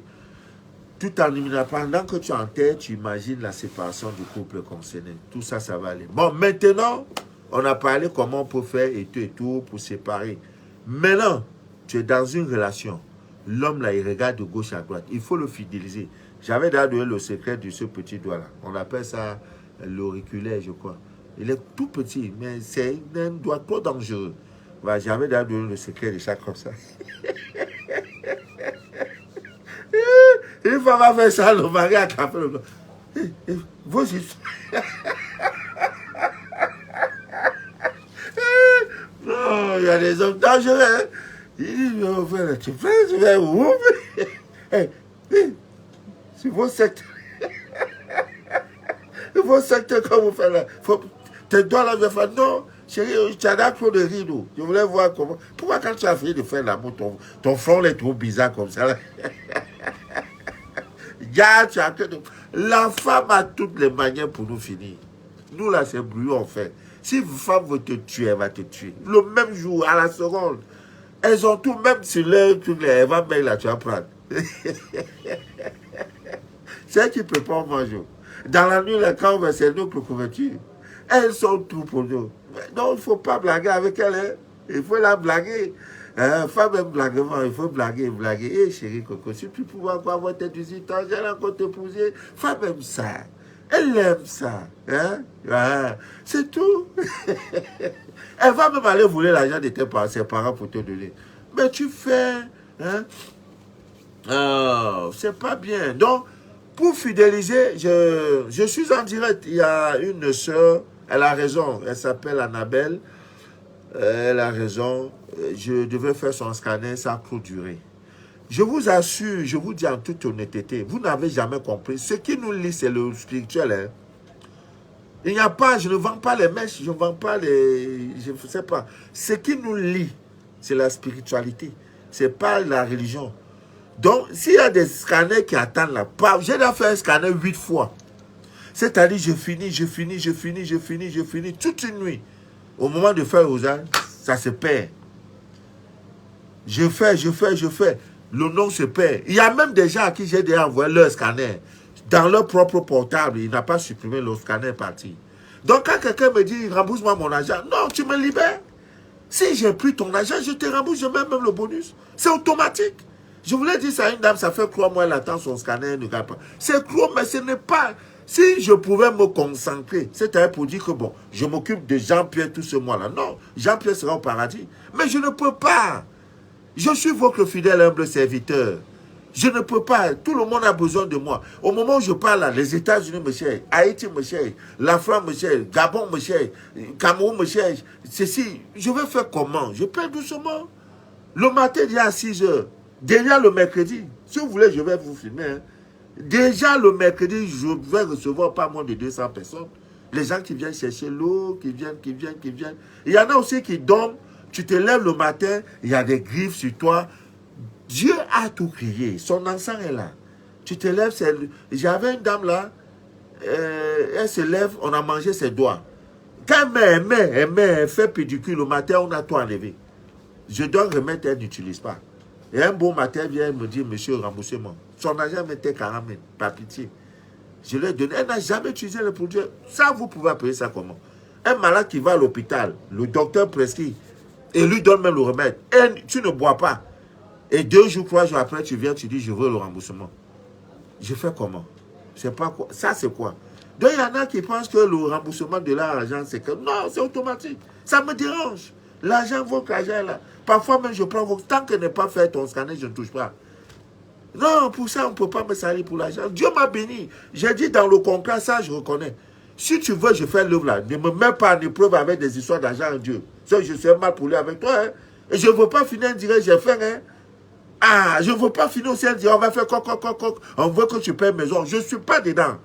tout en imaginant, pendant que tu enterres, tu imagines la séparation du couple concerné. Tout ça, ça va aller. Bon, maintenant, on a parlé comment on peut faire et tout pour séparer. Maintenant, tu es dans une relation. L'homme, là, il regarde de gauche à droite. Il faut le fidéliser. J'avais d'ailleurs donné le secret de ce petit doigt-là. On appelle ça l'auriculaire, je crois. Il est tout petit, mais c'est un doigt trop dangereux. Voilà, j'avais d'ailleurs donné le secret de ça comme ça. Une fois, on va faire ça, le mari a tapé le doigt. Vos histoires. Non, il y a des hommes dangereux. Hein? Il dit, tu fais où? C'est vos sectes. Vos sectes, comme vous faites là. Tes doigts là, je fais non, chérie, tu as trop de rideaux. Je voulais voir comment. Pourquoi quand tu as fini de faire l'amour, ton front est trop bizarre comme ça là? La femme a toutes les manières pour nous finir. Nous là, c'est brouillon en fait. Si une femme veut te tuer, elle va te tuer. Le même jour, à la seconde. Elles ont tout, même sur leur truc, elle va mettre là, tu vas prendre. C'est elle qui peut pas manger. Dans la nuit, là, quand on va c'est nous pour couverture. Elles sont tout pour nous. Non, il ne faut pas blaguer avec elle. Hein. Il faut la blaguer. Femme aime blaguement, il faut blaguer. Eh chérie Coco, si tu pouvais encore avoir tes 18 ans, j'allais encore t'épouser. Femme aime ça. Elle aime ça. Hein? C'est tout. Elle va même aller voler l'argent de ses parents pour te donner. Mais tu fais. Hein? C'est pas bien. Donc, pour fidéliser, je suis en direct. Il y a une soeur, elle a raison. Elle s'appelle Annabelle. Elle a raison. Je devais faire son scanner, ça a trop duré. Je vous assure, je vous dis en toute honnêteté, vous n'avez jamais compris. Ce qui nous lie, c'est le spirituel. Hein. Il n'y a pas, je ne vends pas les mèches, je ne vends pas les... Je ne sais pas. Ce qui nous lie, c'est la spiritualité. Ce n'est pas la religion. Donc, s'il y a des scanners qui attendent là, j'ai déjà fait un scanner 8 fois. C'est-à-dire, je finis toute une nuit. Au moment de faire aux âges, ça se perd. Je fais. Le nom se perd. Il y a même des gens à qui j'ai déjà envoyé leur scanner. Dans leur propre portable, il n'a pas supprimé le scanner parti. Donc, quand quelqu'un me dit, rembourse-moi mon argent, non, tu me libères. Si j'ai pris ton argent, je te rembourse, je mets même le bonus. C'est automatique. Je voulais dire ça à une dame, ça fait 3 mois, elle attend son scanner, ne regarde pas. C'est gros, mais ce n'est pas... Si je pouvais me concentrer, c'est-à-dire pour dire que bon, je m'occupe de Jean-Pierre tout ce mois-là. Non, Jean-Pierre sera au paradis. Mais je ne peux pas. Je suis votre fidèle humble serviteur. Je ne peux pas. Tout le monde a besoin de moi. Au moment où je parle là, les États-Unis me cherchent, Haïti me cherche, la France me cherche, Gabon me cherche, Cameroun me cherche. Ceci, je vais faire comment? Je paie doucement. Le matin, il y a 6 heures. Derrière le mercredi, si vous voulez, je vais vous filmer. Hein. Déjà, le mercredi, je vais recevoir pas moins de 200 personnes. Les gens qui viennent chercher l'eau, qui viennent. Il y en a aussi qui dorment. Tu te lèves le matin, il y a des griffes sur toi. Dieu a tout créé. Son encens est là. Tu te lèves, j'avais une dame là, elle se lève, on a mangé ses doigts. Quand elle fait pédicure le matin, on a tout enlevé. Je dois remettre, elle n'utilise pas. Et un bon matin, elle vient me dire, monsieur, remboursez-moi. Son argent m'était 40 000, par pitié. Je lui ai donné, elle n'a jamais utilisé le produit. Ça, vous pouvez payer ça comment? Un malade qui va à l'hôpital, le docteur prescrit, et lui donne même le remède. Et tu ne bois pas. Et 2 jours, 3 jours après, tu viens, tu dis, je veux le remboursement. Je fais comment? C'est pas quoi. Ça, c'est quoi? Donc, il y en a qui pensent que le remboursement de l'argent, c'est que... Non, c'est automatique. Ça me dérange. L'argent, votre argent est là. Parfois, même, je prends votre... Tant que n'est pas fait ton scanner, je ne touche pas. Non, pour ça, on ne peut pas me salir pour l'argent. Dieu m'a béni. J'ai dit dans le contrat, ça, je reconnais. Si tu veux, je fais l'œuvre là. Ne me mets pas en épreuve avec des histoires d'argent, Dieu. Ça, je suis mal pour lui avec toi. Hein. Et je ne veux pas finir direct, j'ai fait. Hein. Ah, je ne veux pas finir aussi dire, on va faire coq. On veut que tu payes maison. Je ne suis pas dedans.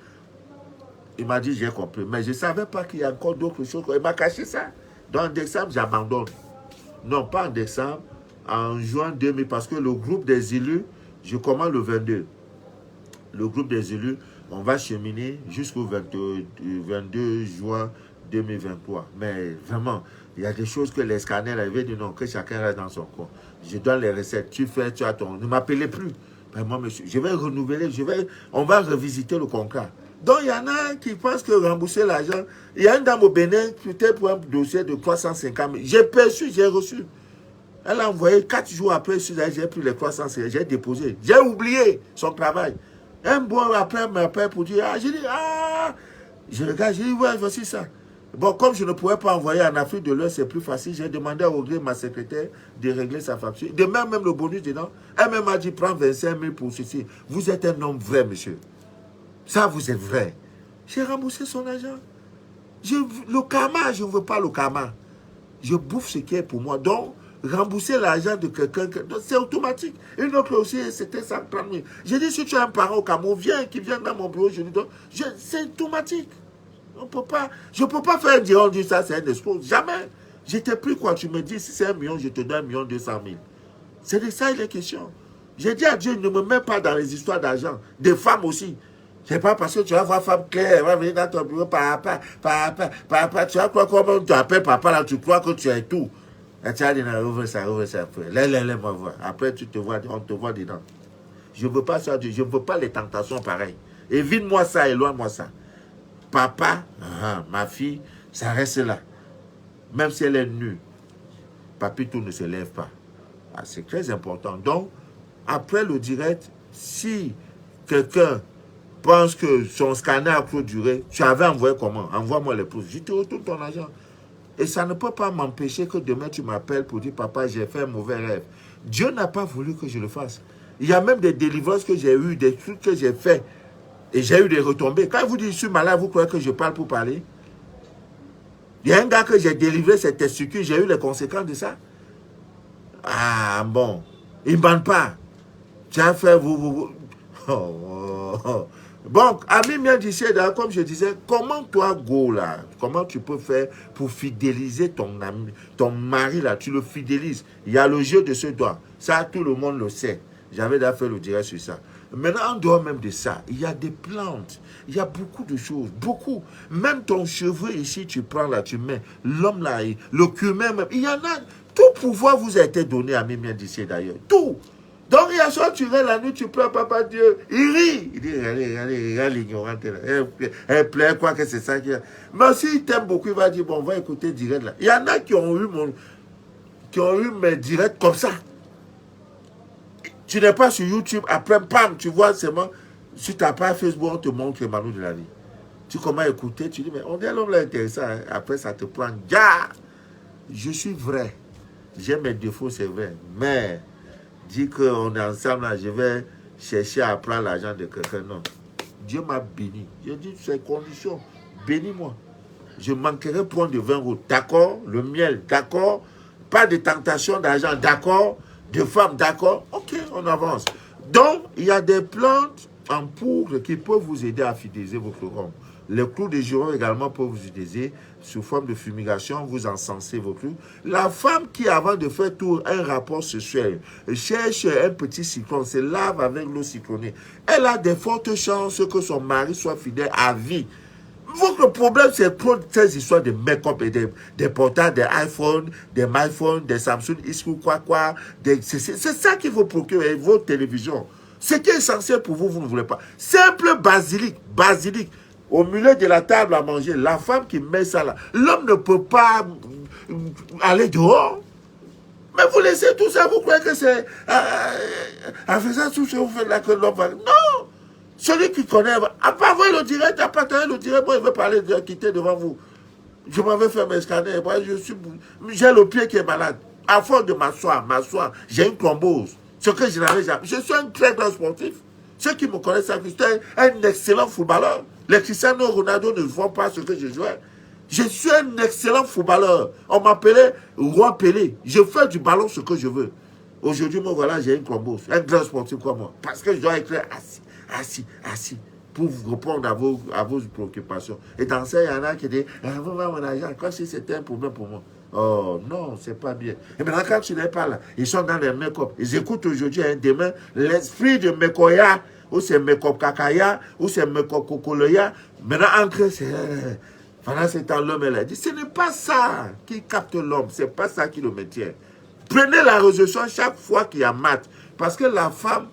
Il m'a dit, j'ai compris. Mais je ne savais pas qu'il y a encore d'autres choses. Il m'a caché ça. Donc, en décembre, j'abandonne. Non, pas en décembre. En juin 2000, parce que le groupe des élus, je commence le 22. Le groupe des élus, on va cheminer jusqu'au 22 juin 2023. Mais vraiment, il y a des choses que les scanners avaient dit non, que chacun reste dans son coin. Je donne les recettes, tu as ton... Ne m'appelez plus. Ben moi, monsieur, je vais renouveler, on va revisiter le contrat. Donc, il y en a qui pensent que rembourser l'argent... Il y a une dame au Bénin, peut-être pour un dossier de 350 000. J'ai perçu, j'ai reçu. Elle a envoyé 4 jours après, j'ai pris les 350 000, j'ai déposé. J'ai oublié son travail. Un bon après, elle m'appelle pour dire, j'ai dit, je regarde, j'ai dit, ouais, voici ça. Bon, comme je ne pouvais pas envoyer en Afrique de l'Ouest, c'est plus facile. J'ai demandé à Audrey, ma secrétaire, de régler sa facture. De même le bonus dedans. Elle m'a dit, prends 25 000 pour ceci. Vous êtes un homme vrai, monsieur. Ça, vous êtes vrai. J'ai remboursé son argent. Le karma, je ne veux pas le karma. Je bouffe ce qui est pour moi. Donc, rembourser l'argent de quelqu'un, c'est automatique. Une autre aussi, c'était 130 000. J'ai dit, si tu as un parent au Cameroun, qui vient dans mon bureau, je lui donne. C'est automatique. Je ne peux pas faire dire, on dit ça, c'est un espoir. Jamais. J'étais plus quoi. Tu me dis, si c'est 1 million, je te donne 1 200 000. C'est de ça il est question. J'ai dit à Dieu, ne me mets pas dans les histoires d'argent. Des femmes aussi. C'est pas parce que tu vas voir femme claire, elle va venir dans ton bureau, papa, tu vas croire comment tu appelles papa là, tu crois que tu es tout. Et tu as dit, ouvre ça. Laisse-moi voir. Après, on te voit dedans. Je ne veux pas ça, je ne veux pas les tentations pareilles. Évite-moi ça, éloigne-moi ça. Papa, ma fille, ça reste là. Même si elle est nue, papito ne se lève pas. C'est très important. Donc, après le direct, si quelqu'un pense que son scanner a trop duré, tu avais envoyé comment? Envoie-moi les preuves. Je te retourne ton argent. Et ça ne peut pas m'empêcher que demain tu m'appelles pour dire, papa, j'ai fait un mauvais rêve. Dieu n'a pas voulu que je le fasse. Il y a même des délivrances que j'ai eues, des trucs que j'ai fait. Et j'ai eu des retombées. Quand vous dites, je suis malade, vous croyez que je parle pour parler? Il y a un gars que j'ai délivré ses testicules, j'ai eu les conséquences de ça. Ah, bon. Il ne bande pas. Tu as fait vous. Bon, ami bien d'ici, comme je disais, comment toi, go là, comment tu peux faire pour fidéliser ton ami, ton mari là, tu le fidélises. Il y a le jeu de ce doigt. Ça, tout le monde le sait. J'avais déjà fait le direct sur ça. Maintenant, en dehors même de ça, il y a des plantes. Il y a beaucoup de choses. Beaucoup. Même ton cheveu ici, tu prends là, tu mets. L'homme là, le cumin même. Il y en a. Tout pouvoir vous a été donné à Mimien d'ici d'ailleurs. Tout. Donc, il y a soit tu rêves la nuit, tu pleures, papa Dieu. Il rit. Il dit, regarde l'ignorante là. Elle pleure, quoi que c'est ça qui a. Mais s'il t'aime beaucoup, il va dire, bon, on va écouter direct là. Il y en a qui ont eu mes directs comme ça. Tu n'es pas sur YouTube, après, pam, tu vois seulement, sur ta page Facebook, on te montre les malous de la vie. Tu commences à écouter, tu dis, mais on dit l'homme là intéressant, hein. Après ça te prend, je suis vrai. J'ai mes défauts, c'est vrai. Mais, dis qu'on est ensemble là, je vais chercher à prendre l'argent de quelqu'un, non. Dieu m'a béni. J'ai dit, ces conditions, bénis-moi. Je manquerai point de 20 euros, d'accord. Le miel, d'accord. Pas de tentation d'argent, d'accord. De femmes, d'accord. Ok, on avance. Donc, il y a des plantes en poudre qui peuvent vous aider à fidéliser votre homme. Les clous de girofle également peuvent vous aider sous forme de fumigation, vous encensez vos clous. La femme qui, avant de faire tout un rapport sexuel, cherche un petit cyclone, se lave avec l'eau cyclonée, elle a de fortes chances que son mari soit fidèle à vie. Votre problème, c'est trop ces histoires de make-up et des portables, des iPhone, des MyPhone, des Samsung, quoi. C'est ça qui vous procure, et votre télévision. Ce qui est essentiel pour vous, vous ne voulez pas. Simple basilic. Au milieu de la table à manger, la femme qui met ça là, l'homme ne peut pas aller dehors. Mais vous laissez tout ça, vous croyez que c'est en faisant tout ça, vous faites là que l'homme va... Non! Celui qui connaît, à part voir le direct, à part le direct, moi, il veut parler de quitter devant vous. Je m'avais fait mes scanners, moi, j'ai le pied qui est malade. À force de m'asseoir, j'ai une thrombose. Ce que je n'avais jamais. Je suis un très grand sportif. Ceux qui me connaissent savent que j'étais un excellent footballeur. Les Cristiano Ronaldo ne font pas ce que je jouais. Je suis un excellent footballeur. On m'appelait Roi Pelé. Je fais du ballon ce que je veux. Aujourd'hui, moi, voilà, j'ai une thrombose. Un grand sportif comme moi. Parce que je dois être assis, pour vous répondre à vos préoccupations. Et dans ça, il y en a qui disent, vous voir mon argent, comme si c'était un problème pour moi. Oh non, c'est pas bien. Et maintenant, quand tu n'es pas là, ils sont dans les make-up. Ils écoutent aujourd'hui, demain, l'esprit de Mekoya, ou c'est make-up Kakaya, ou c'est make-up Kokoloya. Maintenant, ancré, c'est... Pendant ce temps, l'homme, elle a dit, ce n'est pas ça qui capte l'homme, c'est pas ça qui le maintient. Prenez la résolution chaque fois qu'il y a mat. Parce que la femme,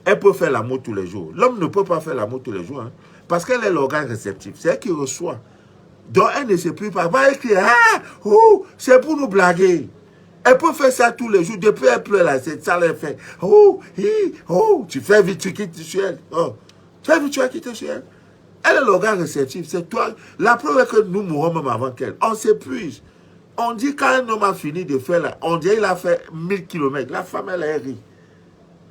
elle peut faire l'amour tous les jours. L'homme ne peut pas faire l'amour tous les jours. Hein, parce qu'elle est l'organe réceptif. C'est elle qui reçoit. Donc elle ne se prie pas. Va écrire, c'est pour nous blaguer. Elle peut faire ça tous les jours. Depuis elle pleure là, c'est ça elle fait. Tu fais vite, tu quittes sur elle. Fais vite, tu vas quitter sur elle. Elle est l'organe réceptif. C'est toi. La preuve est que nous mourons même avant qu'elle. On s'épuise. On dit quand un homme a fini de faire là, on dit il a fait 1000 km. La femme, elle a ri.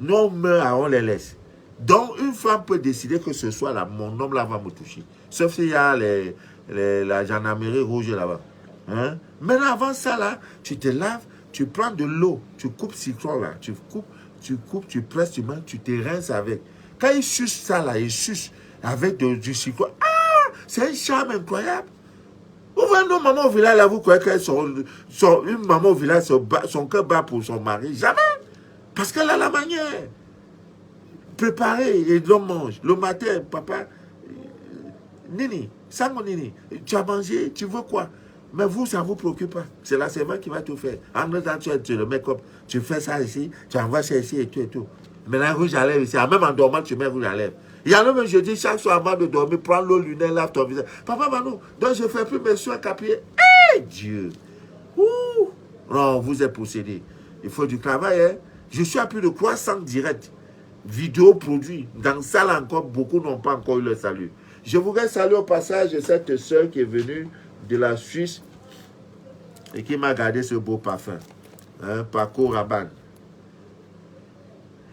Nous, on meurt, on les laisse. Donc, une femme peut décider que ce soit là, mon homme là va me toucher. Sauf s'il y a la gendarmerie rouge là-bas. Hein? Maintenant, avant ça là, tu te laves, tu prends de l'eau, tu coupes citron là, tu coupes, tu presses, tu mets, tu te rinces avec. Quand il suce ça là, il suce avec du citron. Ah, c'est un charme incroyable. Vous voyez nos mamans au village là, vous croyez qu'elles une maman au village, son cœur bat pour son mari? Jamais. Parce qu'elle a la manière. Préparer et l'homme mange. Le matin, papa, Nini, ça mon Nini, tu as mangé, tu veux quoi? Mais vous, ça ne vous préoccupe pas. C'est la servante qui va tout faire. En même temps, tu le make-up, tu fais ça ici, tu envoies ça ici et tout et tout. Maintenant, rouge à lèvres ici, même en dormant, tu mets rouge à lèvres. Il y a même, je dis, chaque soir avant de dormir, prends l'eau lunaire, lave ton visage. Papa, Manou, donc je ne fais plus mes soins capier. Eh, Dieu! Ouh! Non, vous êtes possédé. Il faut du travail, hein? Je suis à plus de 300 directs, vidéos produits. Dans ça, là encore, beaucoup n'ont pas encore eu le salut. Je voudrais saluer au passage cette soeur qui est venue de la Suisse et qui m'a gardé ce beau parfum. Hein, Paco Rabanne.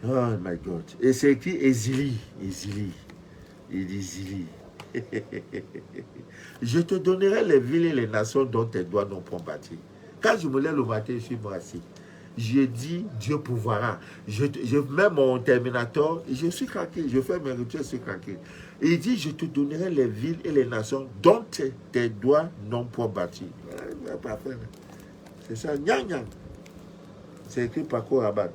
Oh my God. Et c'est écrit Ezili. Il dit Zili. Je te donnerai les villes et les nations dont tes doigts n'ont pas bâti. Quand je me lève le matin, je suis assis. Je dis, Dieu pourvoira. Je mets mon terminator et je suis craqué. Je fais mes rituels, je suis craqué. Et il dit, je te donnerai les villes et les nations dont tes doigts n'ont pas bâti. C'est ça, nyang. C'est écrit par Koraban.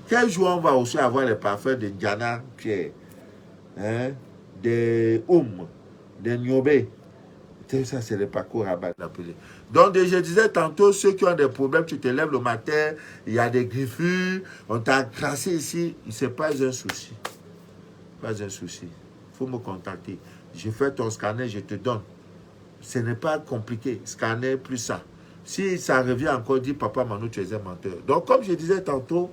Quel jour on va aussi avoir les parfums de Diana Pierre, hein, de de Niobé. Ça, c'est le parcours Rabat appelé. Donc, je disais tantôt, ceux qui ont des problèmes, tu te lèves le matin, il y a des griffures, on t'a crassé ici, ce n'est pas un souci. Pas un souci. Il faut me contacter. Je fais ton scanner, je te donne. Ce n'est pas compliqué. Scanner plus ça. Si ça revient encore, dis papa Manou, tu es un menteur. Donc, comme je disais tantôt,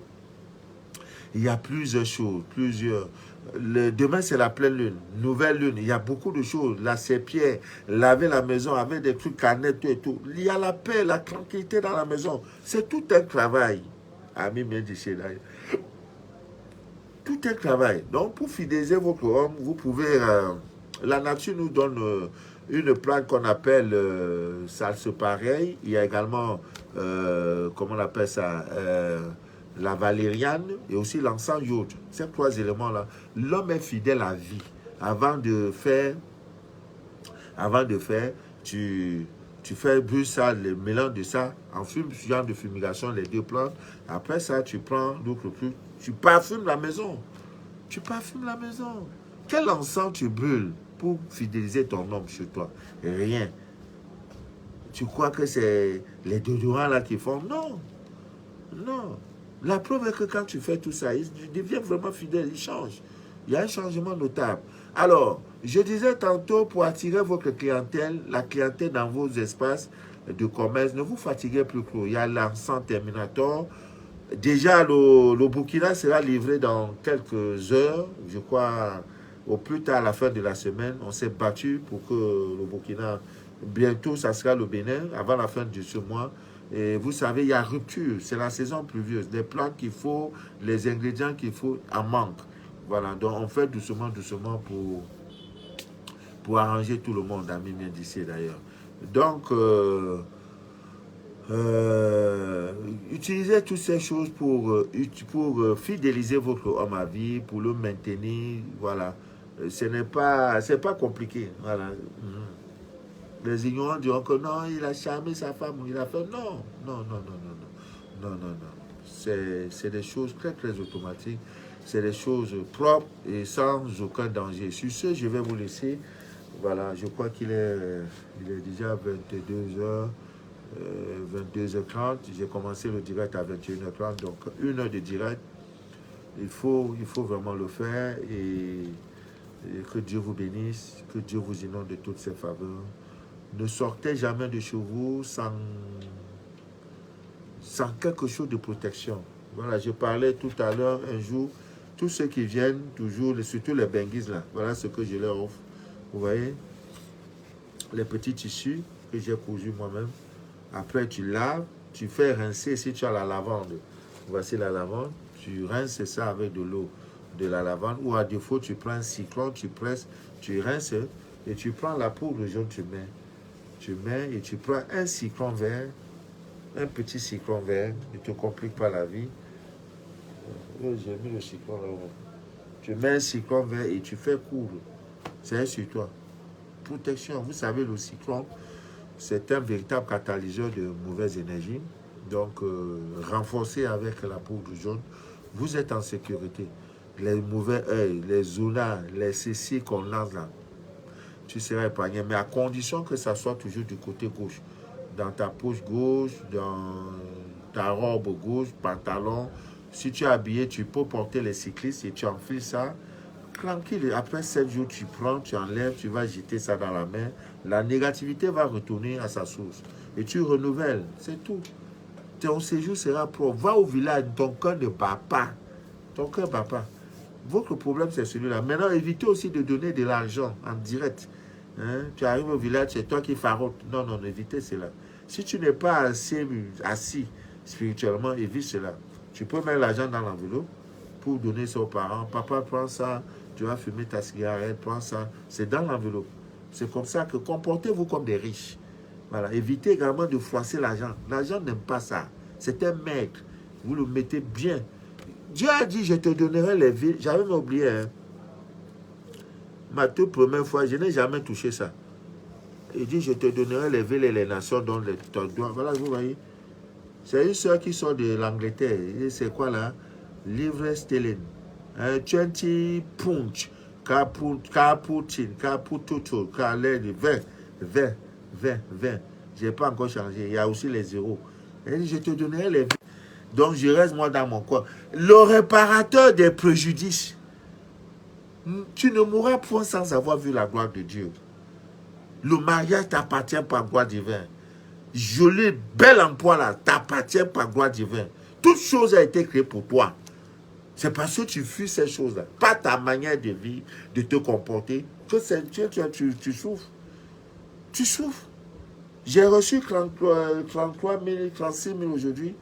il y a plusieurs choses, demain, c'est la pleine lune, nouvelle lune. Il y a beaucoup de choses. La serpillère, laver la maison avec des trucs canettes et tout. Il y a la paix, la tranquillité dans la maison. C'est tout un travail. Ami, tout un travail. Donc, pour fidéliser votre homme, vous pouvez... la nature nous donne une plante qu'on appelle salse pareil. Il y a également, comment on appelle ça la valériane et aussi l'encens iode. Ces 3 éléments-là, l'homme est fidèle à vie. Avant de faire, tu fais brûler ça, le mélange de ça, en genre de fumigation, les 2 plantes. Après ça, tu prends l'autre truc, tu parfumes la maison. Tu parfumes la maison. Quel encens tu brûles pour fidéliser ton homme chez toi? Rien. Tu crois que c'est les déodorants là qui font? Non. Non. La preuve est que quand tu fais tout ça, il devient vraiment fidèle, il change. Il y a un changement notable. Alors, je disais tantôt, pour attirer votre clientèle, la clientèle dans vos espaces de commerce, ne vous fatiguez plus trop. Il y a l'encens Terminator. Déjà, le Burkina sera livré dans quelques heures, je crois, au plus tard à la fin de la semaine. On s'est battu pour que le Burkina, bientôt, ça sera le Bénin, avant la fin de ce mois. Et vous savez, il y a rupture, c'est la saison pluvieuse. Les plantes qu'il faut, les ingrédients qu'il faut, en manque. Voilà, donc on fait doucement, doucement pour arranger tout le monde, ami bien d'ici d'ailleurs. Donc, utilisez toutes ces choses pour fidéliser votre homme à vie, pour le maintenir. Voilà. C'est pas compliqué. Voilà. Les ignorants diront que non, il a charmé sa femme, il a fait. Non, non, non, non, non, non, non, non, non. C'est des choses très, très automatiques. C'est des choses propres et sans aucun danger. Sur ce, je vais vous laisser. Voilà, je crois il est déjà 22h. 22h30, j'ai commencé le direct à 21h30, donc 1 heure de direct. Il faut vraiment le faire et que Dieu vous bénisse, que Dieu vous inonde de toutes ses faveurs. Ne sortez jamais de chez vous sans quelque chose de protection. Voilà, je parlais tout à l'heure, un jour, tous ceux qui viennent, toujours, surtout les benguis là, voilà ce que je leur offre. Vous voyez, les petits tissus que j'ai cousus moi-même. Après, tu laves, tu fais rincer si tu as la lavande. Voici la lavande. Tu rinces ça avec de l'eau de la lavande. Ou à défaut, tu prends un cyclone, tu presses, tu rinces et tu prends la poudre jaune, tu mets. Tu mets et tu prends un cyclone vert, un petit cyclone vert. Ne te complique pas la vie. J'ai mis le cyclone là-haut. Tu mets un cyclone vert et tu fais coudre. C'est sur toi. Protection. Vous savez, le cyclone, c'est un véritable catalyseur de mauvaises énergies. Donc, renforcé avec la poudre jaune, vous êtes en sécurité. Les mauvais œils, les zonas, les cécis qu'on lance là, tu seras épargné. Mais à condition que ça soit toujours du côté gauche. Dans ta poche gauche, dans ta robe gauche, pantalon. Si tu es habillé, tu peux porter les cyclistes et tu enfiles ça. Tranquille, après 7 jours, tu prends, tu enlèves, tu vas jeter ça dans la main. La négativité va retourner à sa source. Et tu renouvelles, c'est tout. Ton séjour sera propre. Va au village, ton cœur ne bat pas. Ton cœur ne bat pas. Votre problème, c'est celui-là. Maintenant, évitez aussi de donner de l'argent en direct. Hein? Tu arrives au village, c'est toi qui farote. Non, non, évitez cela. Si tu n'es pas assez assis spirituellement, évite cela. Tu peux mettre l'argent dans l'enveloppe pour donner ça aux parents. Papa, prends ça. Tu vas fumer ta cigarette, prends ça. C'est dans l'enveloppe. C'est comme ça que comportez-vous comme des riches. Voilà. Évitez également de froisser l'argent. L'argent n'aime pas ça. C'est un maigre. Vous le mettez bien. Dieu a dit, je te donnerai les villes. J'avais oublié. Hein. Ma toute première fois, je n'ai jamais touché ça. Il dit, je te donnerai les villes et les nations dont les doigts. Voilà, vous voyez. C'est une soeur qui sort de l'Angleterre. C'est quoi là? Livre sterling. 20 punch. Caputin, capututu, 20. Je n'ai pas encore changé. Il y a aussi les zéros. Elle dit, je te donnerai les villes. Donc, je reste moi dans mon coin. Le réparateur des préjudices. Tu ne mourras point sans avoir vu la gloire de Dieu. Le mariage t'appartient par gloire divine. Joli, bel emploi là, t'appartient par gloire divine. Toute chose a été créée pour toi. C'est parce que tu fuis ces choses-là. Pas ta manière de vivre, de te comporter, que tu souffres. Tu souffres. J'ai reçu 33 000, 36 000 aujourd'hui.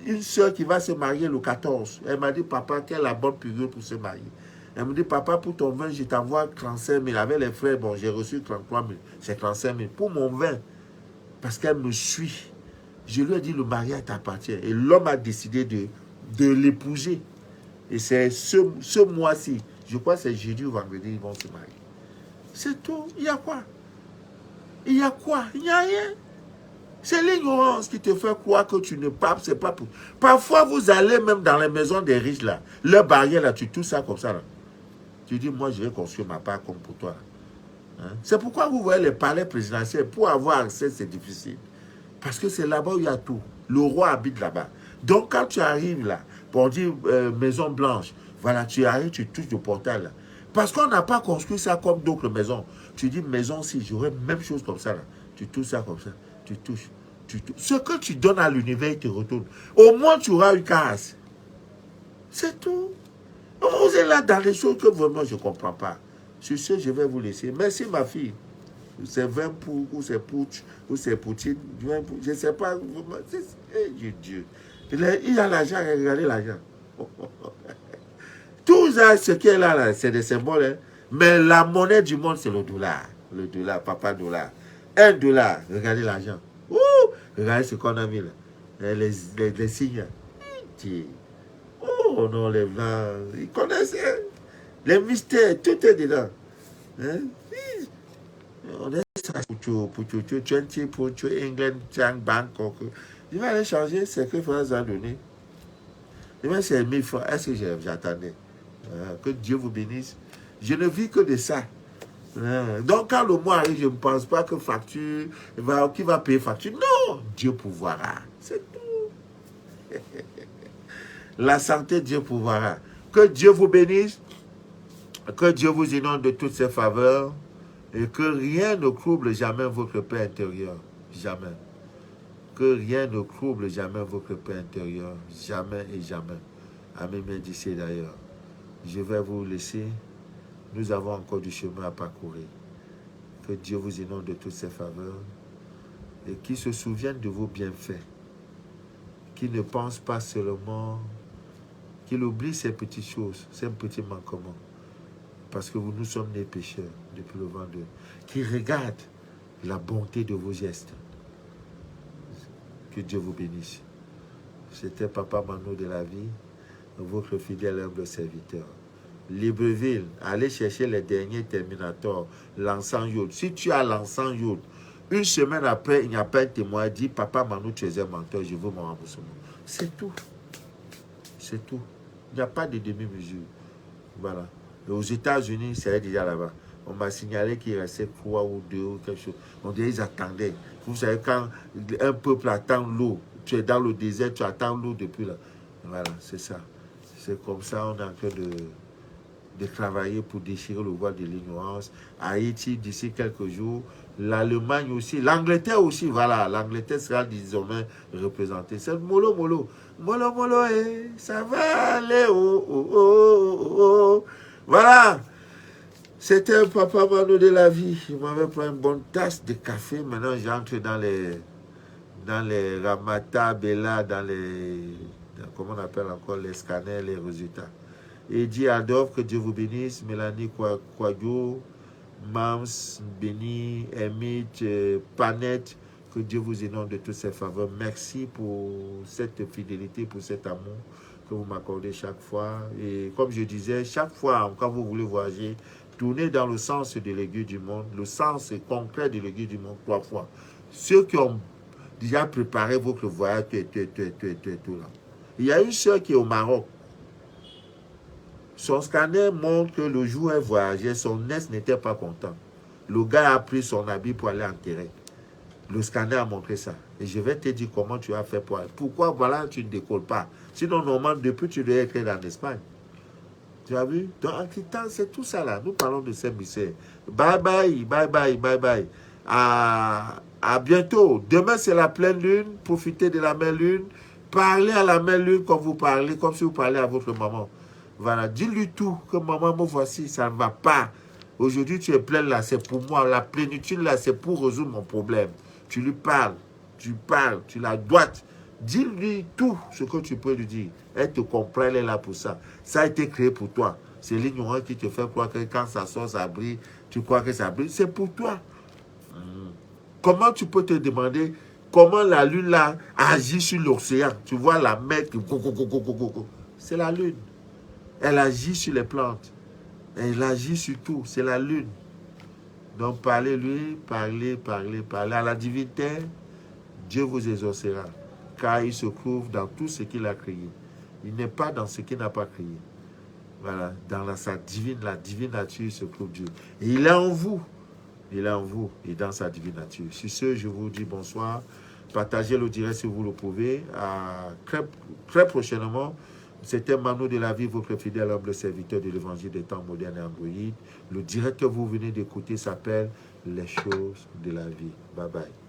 Une soeur qui va se marier le 14. Elle m'a dit, papa, quelle est la bonne période pour se marier? Elle me dit, papa, pour ton vin, je t'envoie 35 000. Avec les frères, bon, j'ai reçu 33 000. C'est 35 000. Pour mon vin, parce qu'elle me suit. Je lui ai dit, le mariage t'appartient. Et l'homme a décidé de l'épouser. Et c'est ce mois-ci, je crois que c'est jeudi ou vendredi, ils vont se marier. C'est tout. Il y a quoi? Il y a quoi? Il n'y a rien. C'est l'ignorance qui te fait croire que tu ne parles, c'est pas pour... Parfois, vous allez même dans les maisons des riches, là. Leur barrière, là, tu touches ça comme ça, là. Tu dis, moi, je vais construire ma part comme pour toi. Hein? C'est pourquoi vous voyez les palais présidentiels. Pour avoir accès, c'est difficile. Parce que c'est là-bas où il y a tout. Le roi habite là-bas. Donc, quand tu arrives là, pour dire Maison Blanche, voilà, tu arrives, tu touches le portail là. Parce qu'on n'a pas construit ça comme d'autres maisons. Tu dis maison, si j'aurais même chose comme ça là. Tu touches ça comme ça. Tu touches. Ce que tu donnes à l'univers, il te retourne. Au moins, tu auras une case. C'est tout. Vous êtes là dans les choses que vraiment je ne comprends pas. Sur ce, je vais vous laisser. Merci, ma fille. C'est 20 pour, ou c'est Pouch, ou c'est Poutine. Je ne sais pas. Dieu. Il a l'argent, regardez l'argent. Tout ça, ce qui est là, c'est des symboles. Hein. Mais la monnaie du monde, c'est le dollar. Le dollar, papa dollar. $1, regardez l'argent. Regardez ce qu'on a mis là. Les signes. Oh non, les blancs, ils connaissent hein? Les mystères, tout est dedans. Hein? On est ça, Pucho, 20 Pucho, England, Tiang, Bangkok. Je vais aller changer, c'est que il faudra en donner. Je vais c'est 1000 francs. Est-ce que j'attendais? Que Dieu vous bénisse. Je ne vis que de ça. Donc, quand le mois arrive, je ne pense pas que facture, qui va payer facture. Non, Dieu pourvoira. C'est tout. La santé, Dieu pourvoira. Que Dieu vous bénisse. Que Dieu vous inonde de toutes ses faveurs. Et que rien ne trouble jamais votre paix intérieure. Jamais. Que rien ne trouble jamais votre paix intérieure. Jamais et jamais. Amen, d'ici d'ailleurs. Je vais vous laisser. Nous avons encore du chemin à parcourir. Que Dieu vous inonde de toutes ses faveurs. Et qu'il se souvienne de vos bienfaits. Qu'il ne pense pas seulement... Qu'il oublie ces petites choses, ces petits manquements. Parce que nous sommes des pécheurs depuis le vent d'eux. Qu'il regarde la bonté de vos gestes. Que Dieu vous bénisse. C'était Papa Mano de la vie, votre fidèle humble serviteur. Libreville, allez chercher les derniers Terminator, l'encens Yod. Si tu as l'encens Yod, une semaine après, il n'y a pas un témoin, dit Papa Mano, tu es un menteur, je veux mon remboursement. C'est tout. C'est tout. Il n'y a pas de demi-mesure. Voilà. Et aux États-Unis, c'est déjà là-bas. On m'a signalé qu'il restait 3 ou 2 ou quelque chose. On dirait qu'ils attendaient. Vous savez, quand un peuple attend l'eau, tu es dans le désert, tu attends l'eau depuis là. Voilà, c'est ça. C'est comme ça, on est en train de travailler pour déchirer le voile de l'ignorance. Haïti, d'ici quelques jours, l'Allemagne aussi, l'Angleterre aussi, voilà, l'Angleterre sera désormais représentée. C'est mollo, mollo. Mollo, mollo, ça va aller, oh, oh, oh, oh, oh. Voilà. C'était un Papa Mano de la vie. Il m'avait pris une bonne tasse de café. Maintenant, j'entre dans les Ramata, Bella, comment on appelle encore les scanners, les résultats. Et dit Adolphe, que Dieu vous bénisse. Mélanie Kouadio, Mams, Béni, Emit, Panette, que Dieu vous inonde de toutes ses faveurs. Merci pour cette fidélité, pour cet amour que vous m'accordez chaque fois. Et comme je disais, chaque fois, quand vous voulez voyager, tournez dans le sens de l'aiguille du monde, le sens concret de l'aiguille du monde 3 fois. Ceux qui ont déjà préparé votre voyage, tout là. Il y a une soeur qui est au Maroc. Son scanner montre que le jour où elle voyageait, son ex n'était pas content. Le gars a pris son habit pour aller enterrer. Le scanner a montré ça. Et je vais te dire comment tu as fait pour aller. Pourquoi, voilà, tu ne décolles pas. Sinon, normalement, depuis, tu devais être en Espagne. Tu as vu? Donc, en quittant, c'est tout ça là. Nous parlons de ces mystères. Bye bye, bye bye, bye bye. À bientôt. Demain, c'est la pleine lune. Profitez de la même lune. Parlez à la même lune comme vous parlez, comme si vous parlez à votre maman. Voilà, dis-lui tout, que maman, me voici, ça ne va pas. Aujourd'hui, tu es pleine là, c'est pour moi. La plénitude là, c'est pour résoudre mon problème. Tu lui parles, tu la doites. Dis-lui tout ce que tu peux lui dire. Elle te comprend, elle est là pour ça. Ça a été créé pour toi. C'est l'ignorant qui te fait croire que quand ça sort, ça brille. Tu crois que ça brille. C'est pour toi. Comment tu peux te demander comment la lune là agit sur l'océan. Tu vois la mer qui... C'est la lune. Elle agit sur les plantes. Elle agit sur tout. C'est la lune. Donc parlez-lui, parlez à la divinité. Dieu vous exaucera. Car il se trouve dans tout ce qu'il a créé. Il n'est pas dans ce qu'il n'a pas créé. Voilà. Dans la divine nature se trouve Dieu. Et il est en vous. Il est en vous et dans sa divine nature. Sur ce, je vous dis bonsoir. Partagez le direct si vous le pouvez. Très prochainement, c'était Manu de la vie, votre fidèle humble serviteur de l'évangile des temps modernes et androïdes. Le direct que vous venez d'écouter s'appelle Les choses de la vie. Bye bye.